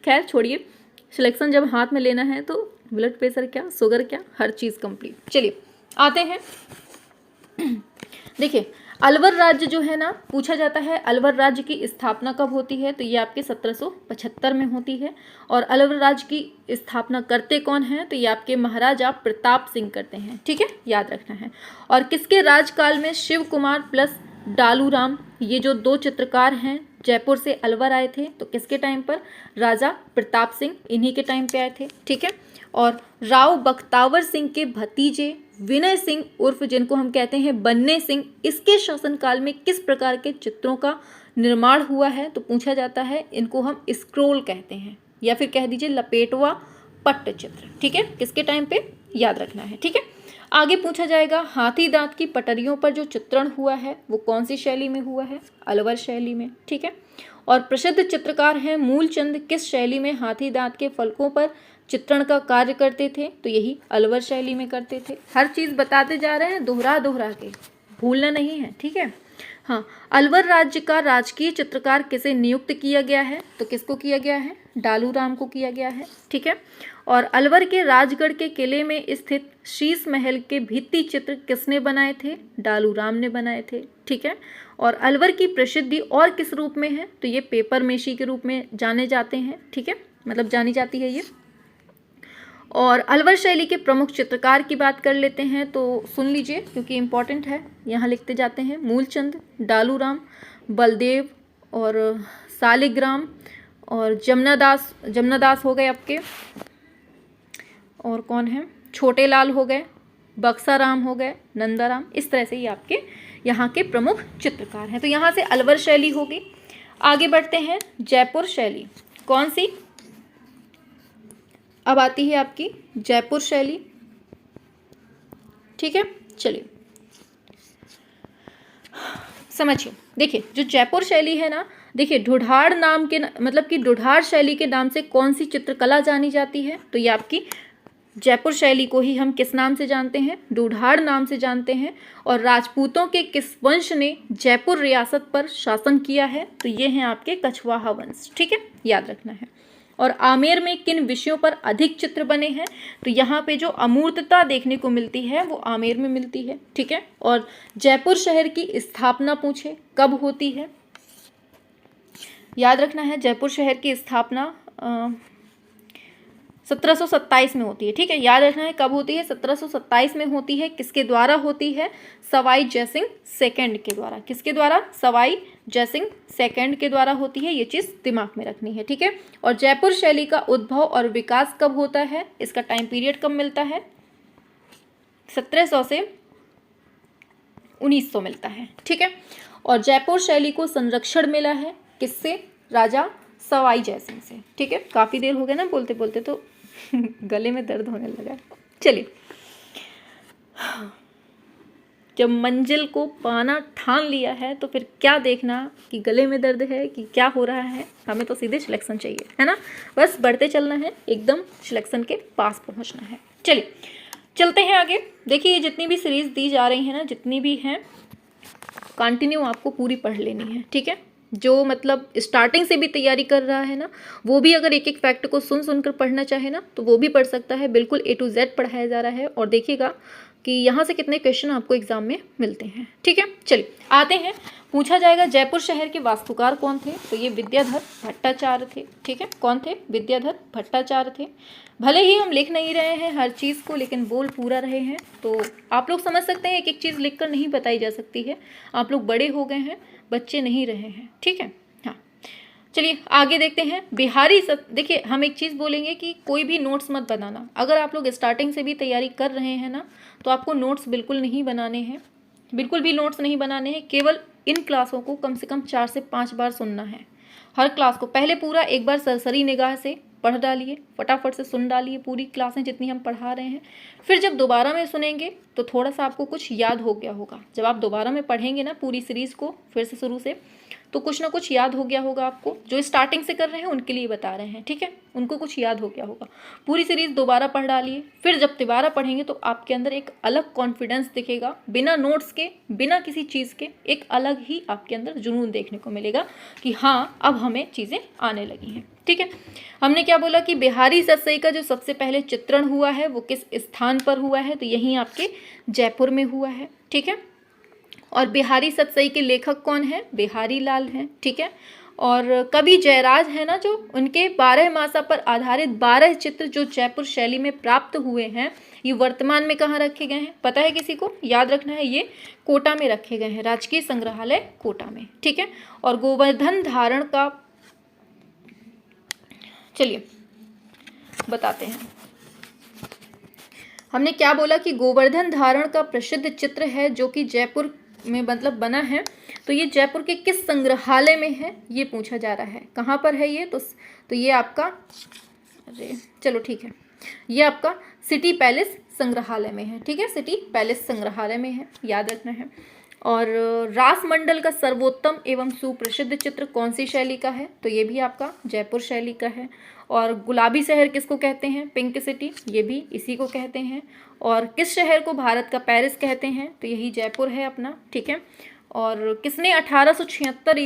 खैर छोड़िए, सिलेक्शन जब हाथ में लेना है तो ब्लड प्रेशर क्या, शुगर क्या, हर चीज़ कंप्लीट। चलिए आते हैं। देखिए अलवर राज्य जो है ना, पूछा जाता है अलवर राज्य की स्थापना कब होती है? तो ये आपके 1775 में होती है। और अलवर राज्य की स्थापना करते कौन हैं? तो ये आपके महाराजा प्रताप सिंह करते हैं, ठीक है, याद रखना है। और किसके राजकाल में शिव कुमार प्लस डालू राम, ये जो दो चित्रकार हैं जयपुर से अलवर आए थे, तो किसके टाइम पर? राजा प्रताप सिंह, इन्हीं के टाइम पे आए थे, ठीक है। और राव बख्तावर सिंह के भतीजे विनय सिंह उर्फ जिनको हम कहते हैं बन्ने सिंह, इसके शासनकाल में किस प्रकार के चित्रों का निर्माण हुआ है? तो पूछा जाता है इनको हम स्क्रोल कहते हैं, या फिर कह दीजिए लपेटवा पट्टचित्र, ठीक है। किसके टाइम पे? याद रखना है, ठीक है। आगे पूछा जाएगा हाथी दांत की पटरियों पर जो चित्रण हुआ है वो कौन सी शैली में हुआ है? अलवर शैली में, ठीक है। और प्रसिद्ध चित्रकार हैं मूलचंद, किस शैली में हाथी दांत के फलकों पर चित्रण का कार्य करते थे? तो यही अलवर शैली में करते थे। हर चीज़ बताते जा रहे हैं, दोहरा के, भूलना नहीं है, ठीक है। हाँ, अलवर राज्य का राजकीय चित्रकार किसे नियुक्त किया गया है? तो किसको किया गया है? डालू राम को किया गया है, ठीक है। और अलवर के राजगढ़ के किले में स्थित शीश महल के भित्ति चित्र किसने बनाए थे? डालू राम ने बनाए थे, ठीक है। और अलवर की प्रसिद्धि और किस रूप में है? तो ये पेपर मेशी के रूप में जाने जाते हैं, ठीक है, मतलब जानी जाती है ये। और अलवर शैली के प्रमुख चित्रकार की बात कर लेते हैं, तो सुन लीजिए क्योंकि इम्पॉर्टेंट है, यहाँ लिखते जाते हैं। मूलचंद, डालू राम, बलदेव और सालिग्राम और जमनादास हो गए आपके, और कौन है? छोटे लाल हो गए, बक्सा राम हो गए, नंदाराम। इस तरह से ये आपके यहाँ के प्रमुख चित्रकार हैं। तो यहाँ से अलवर शैली होगी। आगे बढ़ते हैं जयपुर शैली। कौन सी? अब आती है आपकी जयपुर शैली, ठीक है। चलिए समझिए, देखिए जो जयपुर शैली है ना, देखिए ढूढ़ाड़ नाम के मतलब कि ढूढ़ाड़ शैली के नाम से कौन सी चित्रकला जानी जाती है? तो ये आपकी जयपुर शैली को ही हम किस नाम से जानते हैं? ढूढ़ाड़ नाम से जानते हैं। और राजपूतों के किस वंश ने जयपुर रियासत पर शासन किया है? तो ये हैं आपके कछवाहा वंश। ठीक है, याद रखना है। और आमेर में किन विषयों पर अधिक चित्र बने हैं? तो यहाँ पे जो अमूर्तता देखने को मिलती है वो आमेर में मिलती है। ठीक है, और जयपुर शहर की स्थापना पूछे कब होती है? याद रखना है, जयपुर शहर की स्थापना 1727 में होती है। ठीक है, याद रखना है कब होती है? 1727 में होती है। किसके द्वारा होती है? सवाई जयसिंह सेकंड के द्वारा। किसके द्वारा? सवाई जयसिंह सेकंड के द्वारा होती है। ये चीज़ दिमाग में रखनी है। ठीक है, और जयपुर शैली का उद्भव और विकास कब होता है? इसका टाइम पीरियड कब मिलता है? 1700 से 1900 मिलता है। ठीक है, और जयपुर शैली को संरक्षण मिला है किससे? राजा सवाई जयसिंह से। ठीक है, काफ़ी देर हो गया ना बोलते बोलते, तो गले में दर्द होने लगा। चलिए, जब मंजिल को पाना ठान लिया है तो फिर क्या देखना कि गले में दर्द है कि क्या हो रहा है। हमें तो सीधे सिलेक्शन चाहिए, है ना। बस बढ़ते चलना है, एकदम सिलेक्शन के पास पहुंचना है। चलिए चलते हैं आगे। देखिए, ये जितनी भी सीरीज दी जा रही है ना, जितनी भी हैं, कंटिन्यू आपको पूरी पढ़ लेनी है। ठीक है, जो मतलब स्टार्टिंग से भी तैयारी कर रहा है ना, वो भी अगर एक एक फैक्ट को सुन सुनकर पढ़ना चाहे ना तो वो भी पढ़ सकता है। बिल्कुल A to Z पढ़ाया जा रहा है। और देखिएगा कि यहाँ से कितने क्वेश्चन आपको एग्जाम में मिलते हैं। ठीक है, चलिए आते हैं। पूछा जाएगा जयपुर शहर के वास्तुकार कौन थे? तो ये विद्याधर भट्टाचार्य थे। ठीक है, कौन थे? विद्याधर भट्टाचार्य थे। भले ही हम लिख नहीं रहे हैं हर चीज़ को, लेकिन बोल पूरा रहे हैं। तो आप लोग समझ सकते हैं एक एक चीज़ लिखकर नहीं बताई जा सकती है। आप लोग बड़े हो गए हैं, बच्चे नहीं रहे हैं। ठीक है, हाँ चलिए आगे देखते हैं। बिहारी देखिए, हम एक चीज़ बोलेंगे कि कोई भी नोट्स मत बनाना। अगर आप लोग स्टार्टिंग से भी तैयारी कर रहे हैं ना, तो आपको नोट्स बिल्कुल नहीं बनाने हैं, बिल्कुल भी नोट्स नहीं बनाने हैं। केवल इन क्लासों को कम से कम 4 से 5 बार सुनना है। हर क्लास को पहले पूरा एक बार सरसरी निगाह से पढ़ डालिए, फटाफट से सुन डालिए पूरी क्लासें जितनी हम पढ़ा रहे हैं। फिर जब दोबारा में सुनेंगे तो थोड़ा सा आपको कुछ याद हो गया होगा। जब आप दोबारा में पढ़ेंगे ना पूरी सीरीज़ को फिर से शुरू से, तो कुछ ना कुछ याद हो गया होगा आपको। जो स्टार्टिंग से कर रहे हैं उनके लिए बता रहे हैं। ठीक है, उनको कुछ याद हो गया होगा। पूरी सीरीज़ दोबारा पढ़ डालिए। फिर जब दोबारा पढ़ेंगे तो आपके अंदर एक अलग कॉन्फिडेंस दिखेगा, बिना नोट्स के, बिना किसी चीज़ के एक अलग ही आपके अंदर जुनून देखने को मिलेगा कि हाँ अब हमें चीज़ें आने लगी हैं। ठीक है, हमने क्या बोला कि बिहारी सतसई का जो सबसे पहले चित्रण हुआ है वो किस स्थान पर हुआ है? तो यहीं आपके जयपुर में हुआ है। ठीक है, और बिहारी सतसई के लेखक कौन है? बिहारी लाल हैं। ठीक है, और कवि जयराज है ना, जो उनके 12 मासा पर आधारित 12 चित्र जो जयपुर शैली में प्राप्त हुए हैं, ये वर्तमान में कहाँ रखे गए हैं? पता है किसी को? याद रखना है, ये कोटा में रखे गए हैं, राजकीय संग्रहालय कोटा में। ठीक है, और गोवर्धन धारण का, चलिए बताते हैं। हमने क्या बोला कि गोवर्धन धारण का प्रसिद्ध चित्र है जो कि जयपुर में मतलब बना है। तो ये जयपुर के किस संग्रहालय में है ये पूछा जा रहा है। कहाँ पर है ये? तो ये आपका, अरे चलो ठीक है, ये आपका सिटी पैलेस संग्रहालय में है। ठीक है, सिटी पैलेस संग्रहालय में है, याद रखना है। और रासमंडल का सर्वोत्तम एवं सुप्रसिद्ध चित्र कौन सी शैली का है? तो ये भी आपका जयपुर शैली का है। और गुलाबी शहर किसको कहते हैं? पिंक सिटी, ये भी इसी को कहते हैं। और किस शहर को भारत का पेरिस कहते हैं? तो यही जयपुर है अपना। ठीक है, और किसने 1876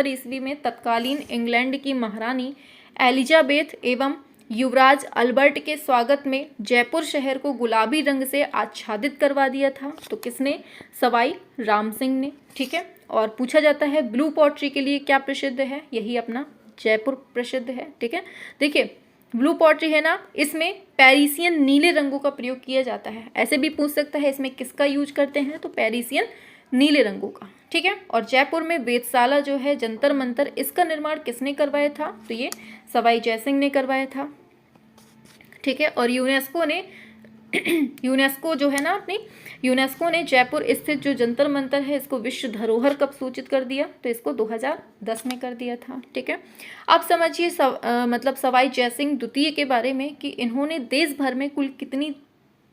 ईस्वी में तत्कालीन इंग्लैंड की महारानी एलिजाबेथ एवं युवराज अल्बर्ट के स्वागत में जयपुर शहर को गुलाबी रंग से आच्छादित करवा दिया था? तो किसने? सवाई राम सिंह ने। ठीक है, और पूछा जाता है ब्लू पॉटरी के लिए क्या प्रसिद्ध है? यही अपना जयपुर प्रसिद्ध है। ठीक है, देखिए ब्लू पॉटरी है ना, इसमें पेरिसियन नीले रंगों का प्रयोग किया जाता है। ऐसे भी पूछ सकता है इसमें किसका यूज करते हैं? तो पेरिसियन नीले रंगों का। ठीक है, और जयपुर में वेधशाला जो है, जंतर मंतर, इसका निर्माण किसने करवाया था? तो ये सवाई जयसिंह ने करवाया था। ठीक है, और यूनेस्को जो है ना अपनी, यूनेस्को ने जयपुर स्थित जो जंतर मंतर है इसको विश्व धरोहर कब सूचित कर दिया? तो इसको 2010 में कर दिया था। ठीक है, अब समझिए मतलब सवाई जयसिंह द्वितीय के बारे में कि इन्होंने देश भर में कुल कितनी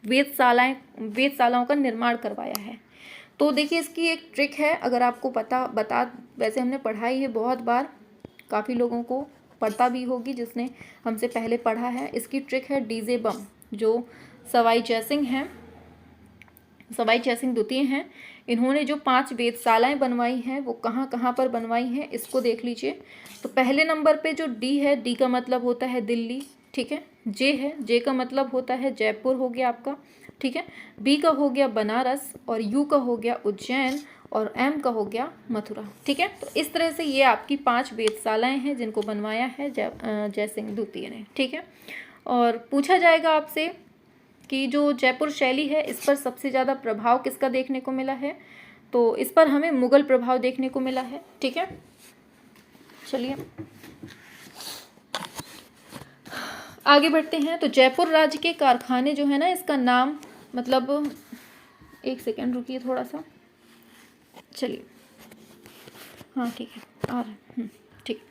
वेधशालाओं का निर्माण करवाया है। तो देखिए इसकी एक ट्रिक है, अगर आपको बता वैसे हमने पढ़ाई है बहुत बार, काफ़ी लोगों को पता भी होगी जिसने हमसे पहले पढ़ा है। इसकी ट्रिक है डीजे बम। जो सवाई जयसिंह हैं, सवाई जयसिंह द्वितीय हैं, इन्होंने जो 5 वेधशालाएं बनवाई हैं वो कहाँ कहाँ पर बनवाई हैं इसको देख लीजिए। तो पहले नंबर पे जो डी है, डी का मतलब होता है दिल्ली, ठीक है। जे है, जे का मतलब होता है जयपुर हो गया आपका, ठीक है। बी का हो गया बनारस, और यू का हो गया उज्जैन, और एम का हो गया मथुरा, ठीक है। तो इस तरह से ये आपकी 5 वेधशालाएं हैं जिनको बनवाया है जयसिंह द्वितीय ने, ठीक है। और पूछा जाएगा आपसे कि जो जयपुर शैली है इस पर सबसे ज़्यादा प्रभाव किसका देखने को मिला है, तो इस पर हमें मुगल प्रभाव देखने को मिला है, ठीक है। चलिए आगे बढ़ते हैं। तो जयपुर राज्य के कारखाने जो है ना, इसका नाम मतलब, एक सेकेंड रुकिए थोड़ा सा, चलिए हाँ ठीक है आ रहा है, ठीक।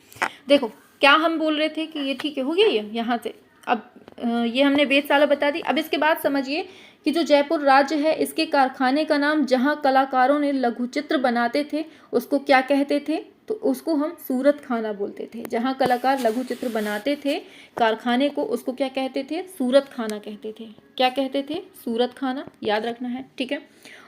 देखो क्या हम बोल रहे थे कि ये ठीक है, हो गया ये यहाँ से। अब ये हमने वेधशाला बता दी। अब इसके बाद समझिए कि जो जयपुर राज्य है इसके कारखाने का नाम, जहाँ कलाकारों ने लघु चित्र बनाते थे उसको क्या कहते थे, तो उसको हम सूरत खाना बोलते थे। जहाँ कलाकार लघु चित्र बनाते थे कारखाने को, उसको क्या कहते थे, सूरत खाना कहते थे। क्या कहते थे, सूरत खाना, याद रखना है, ठीक है।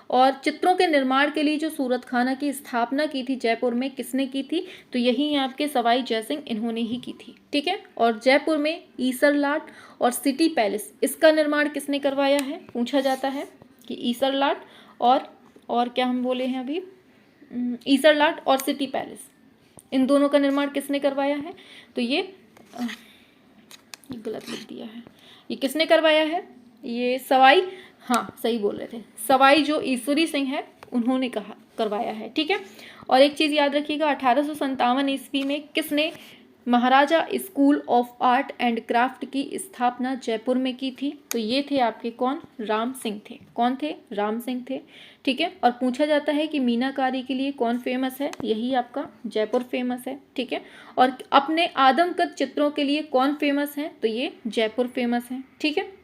और चित्रों के निर्माण के लिए जो सूरत खाना की स्थापना की थी जयपुर में, किसने की थी, तो यही आपके सवाई जयसिंह, इन्होंने ही की थी, ठीक है। और जयपुर में ईसरलाट और सिटी पैलेस, इसका निर्माण किसने करवाया है, पूछा जाता है कि ईसरलाट और क्या हम बोले हैं अभी, ईसरलाट और सिटी पैलेस, इन दोनों का निर्माण किसने करवाया है, तो ये गलत लिख दिया है, ये किसने करवाया है, ये सवाई, हाँ सही बोल रहे थे, सवाई जो ईश्वरी सिंह है उन्होंने करवाया है, ठीक है। और एक चीज़ याद रखिएगा, 1857 ईस्वी में किसने Maharaja school of art and craft की स्थापना जयपुर में की थी, तो ये थे आपके कौन, राम सिंह थे। कौन थे, राम सिंह थे, ठीक है। और पूछा जाता है कि मीनाकारी के लिए कौन फेमस है, यही आपका जयपुर फेमस है, ठीक है। और अपने आदमकद चित्रों के लिए कौन फेमस है, तो ये जयपुर फेमस है, ठीक है।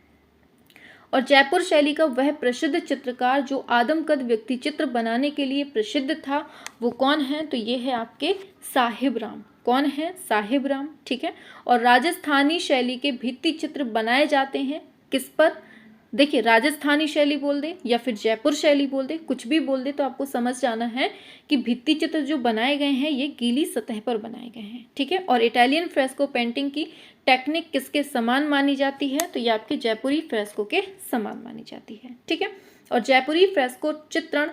और जयपुर शैली का वह प्रसिद्ध चित्रकार जो आदमकद व्यक्ति चित्र बनाने के लिए प्रसिद्ध था, वो कौन है, तो ये है आपके साहिब राम। कौन है, साहिब राम, ठीक है। और राजस्थानी शैली के भित्ति चित्र बनाए जाते हैं किस पर, देखिए राजस्थानी शैली बोल दे या फिर जयपुर शैली बोल दे, कुछ भी बोल दे, तो आपको समझ जाना है कि भित्ति चित्र जो बनाए गए हैं ये गीली सतह पर बनाए गए हैं, ठीक है। और इटालियन फ्रेस्को पेंटिंग की टेक्निक किसके समान मानी जाती है, तो ये आपके जयपुरी फ्रेस्को के समान मानी जाती है, ठीक है। और जयपुरी फ्रेस्को चित्रण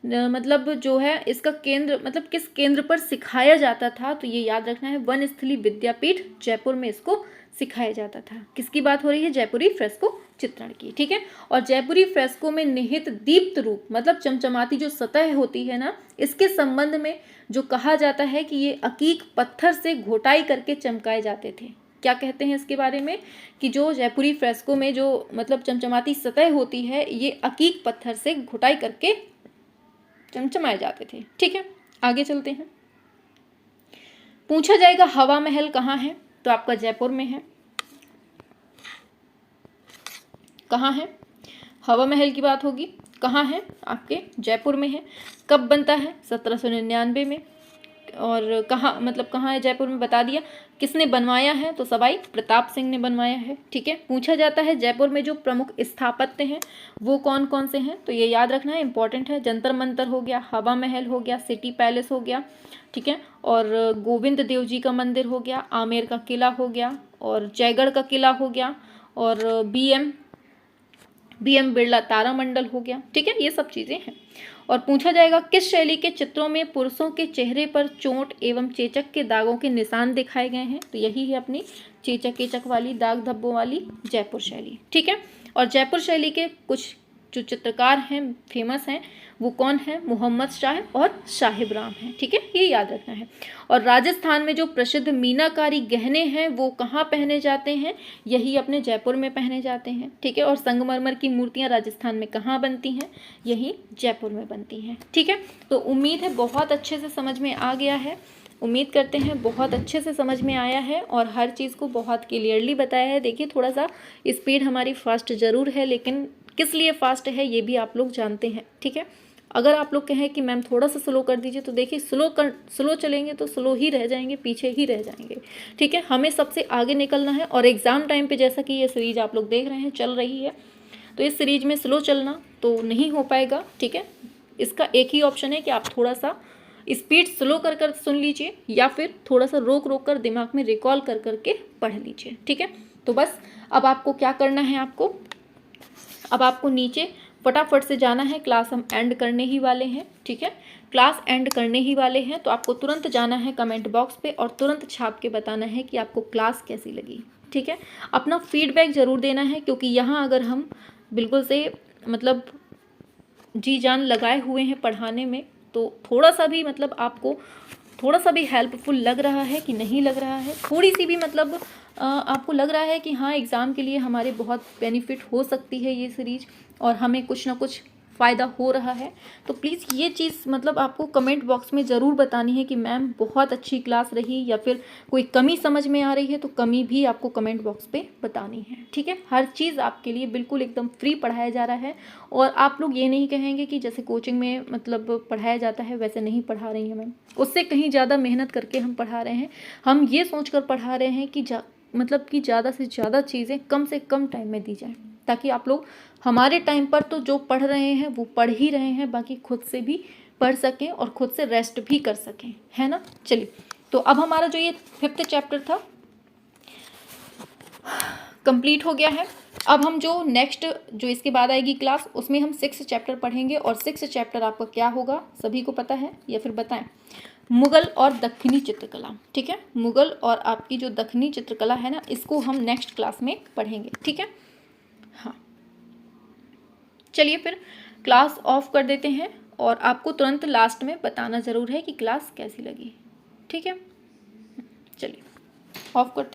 मतलब जो है इसका केंद्र, मतलब किस केंद्र पर सिखाया जाता था, तो ये याद रखना है, वनस्थली विद्यापीठ जयपुर में इसको सिखाया जाता था। किसकी बात हो रही है, जयपुरी फ्रेस्को चित्रण की, ठीक है। और जयपुरी फ्रेस्को में निहित दीप्त रूप, मतलब चमचमाती जो सतह होती है ना, इसके संबंध में जो कहा जाता है कि ये अकीक पत्थर से घोटाई करके चमकाए जाते थे। क्या कहते हैं इसके बारे में, कि जो जयपुरी फ्रेस्को में जो मतलब चमचमाती सतह होती है ये अकीक पत्थर से घोटाई करके चमचमाए जाते थे, ठीक है। आगे चलते हैं। पूछा जाएगा हवा महल कहाँ है, तो आपका जयपुर में है। कहाँ है, हवा महल की बात होगी, कहाँ है, आपके जयपुर में है। कब बनता है, 1799 में। और कहाँ, मतलब कहाँ है जयपुर में, बता दिया। किसने बनवाया है, तो सवाई प्रताप सिंह ने बनवाया है, ठीक है। पूछा जाता है जयपुर में जो प्रमुख स्थापत्य हैं वो कौन कौन से हैं, तो ये याद रखना है, इंपॉर्टेंट है। जंतर मंतर हो गया, हवा महल हो गया, सिटी पैलेस हो गया, ठीक है। और गोविंद देव जी का मंदिर हो गया, आमेर का किला हो गया, और जयगढ़ का किला हो गया, और बीएम बिरला तारामंडल हो गया, ठीक है। ये सब चीज़ें हैं। और पूछा जाएगा किस शैली के चित्रों में पुरुषों के चेहरे पर चोट एवं चेचक के दागों के निशान दिखाए गए हैं, तो यही है अपनी चेचक वाली, दाग धब्बों वाली जयपुर शैली, ठीक है। और जयपुर शैली के कुछ जो चित्रकार हैं फेमस हैं वो कौन है, मोहम्मद शाह और साहिब राम हैं, ठीक है, ये याद रखना है। और राजस्थान में जो प्रसिद्ध मीनाकारी गहने हैं वो कहाँ पहने जाते हैं, यही अपने जयपुर में पहने जाते हैं, ठीक है। और संगमरमर की मूर्तियाँ राजस्थान में कहाँ बनती हैं, यही जयपुर में बनती हैं, ठीक है। तो उम्मीद है बहुत अच्छे से समझ में आ गया है, उम्मीद करते हैं बहुत अच्छे से समझ में आया है और हर चीज़ को बहुत क्लियरली बताया है। देखिए थोड़ा सा स्पीड हमारी फास्ट ज़रूर है, लेकिन किस लिए फास्ट है ये भी आप लोग जानते हैं, ठीक है। अगर आप लोग कहें कि मैम थोड़ा सा स्लो कर दीजिए, तो देखिए स्लो चलेंगे तो स्लो ही रह जाएंगे, पीछे ही रह जाएंगे। ठीक है, हमें सबसे आगे निकलना है। और एग्ज़ाम टाइम पे जैसा कि ये सीरीज आप लोग देख रहे हैं चल रही है, तो इस सीरीज में स्लो चलना तो नहीं हो पाएगा। ठीक है, इसका एक ही ऑप्शन है कि आप थोड़ा सा स्पीड स्लो कर कर सुन लीजिए, या फिर थोड़ा सा रोक रोक कर दिमाग में रिकॉल कर करके पढ़ लीजिए। ठीक है, तो बस अब आपको क्या करना है, अब आपको नीचे फटाफट से जाना है। क्लास हम एंड करने ही वाले हैं। ठीक है, क्लास एंड करने ही वाले हैं, तो आपको तुरंत जाना है कमेंट बॉक्स पे और तुरंत छाप के बताना है कि आपको क्लास कैसी लगी। ठीक है, अपना फीडबैक ज़रूर देना है, क्योंकि यहाँ अगर हम बिल्कुल से मतलब जी जान लगाए हुए हैं पढ़ाने में, तो थोड़ा सा भी मतलब आपको थोड़ा सा भी हेल्पफुल लग रहा है कि नहीं लग रहा है, थोड़ी सी भी मतलब आपको लग रहा है कि हाँ एग्ज़ाम के लिए हमारे बहुत बेनिफिट हो सकती है ये सीरीज और हमें कुछ ना कुछ फ़ायदा हो रहा है, तो प्लीज़ ये चीज़ मतलब आपको कमेंट बॉक्स में ज़रूर बतानी है कि मैम बहुत अच्छी क्लास रही, या फिर कोई कमी समझ में आ रही है तो कमी भी आपको कमेंट बॉक्स पे बतानी है। ठीक है, हर चीज़ आपके लिए बिल्कुल एकदम फ्री पढ़ाया जा रहा है, और आप लोग ये नहीं कहेंगे कि जैसे कोचिंग में मतलब पढ़ाया जाता है वैसे नहीं पढ़ा रही हैं मैम, उससे कहीं ज़्यादा मेहनत करके हम पढ़ा रहे हैं। हम ये सोच कर पढ़ा रहे हैं कि मतलब कि ज़्यादा से ज़्यादा चीज़ें कम से कम टाइम में दी जाएँ, ताकि आप लोग हमारे टाइम पर तो जो पढ़ रहे हैं वो पढ़ ही रहे हैं, बाकी खुद से भी पढ़ सकें और खुद से रेस्ट भी कर सकें, है ना। चलिए, तो अब हमारा जो ये 5th चैप्टर था कंप्लीट हो गया है। अब हम जो नेक्स्ट जो इसके बाद आएगी क्लास, उसमें हम 6th चैप्टर पढ़ेंगे, और 6th चैप्टर आपका क्या होगा सभी को पता है या फिर बताएं? मुगल और दक्षिणी चित्रकला। ठीक है, मुगल और आपकी जो दक्षिणी चित्रकला है ना, इसको हम नेक्स्ट क्लास में पढ़ेंगे। ठीक है, हाँ चलिए फिर क्लास ऑफ कर देते हैं, और आपको तुरंत लास्ट में बताना ज़रूर है कि क्लास कैसी लगी। ठीक है, चलिए ऑफ करते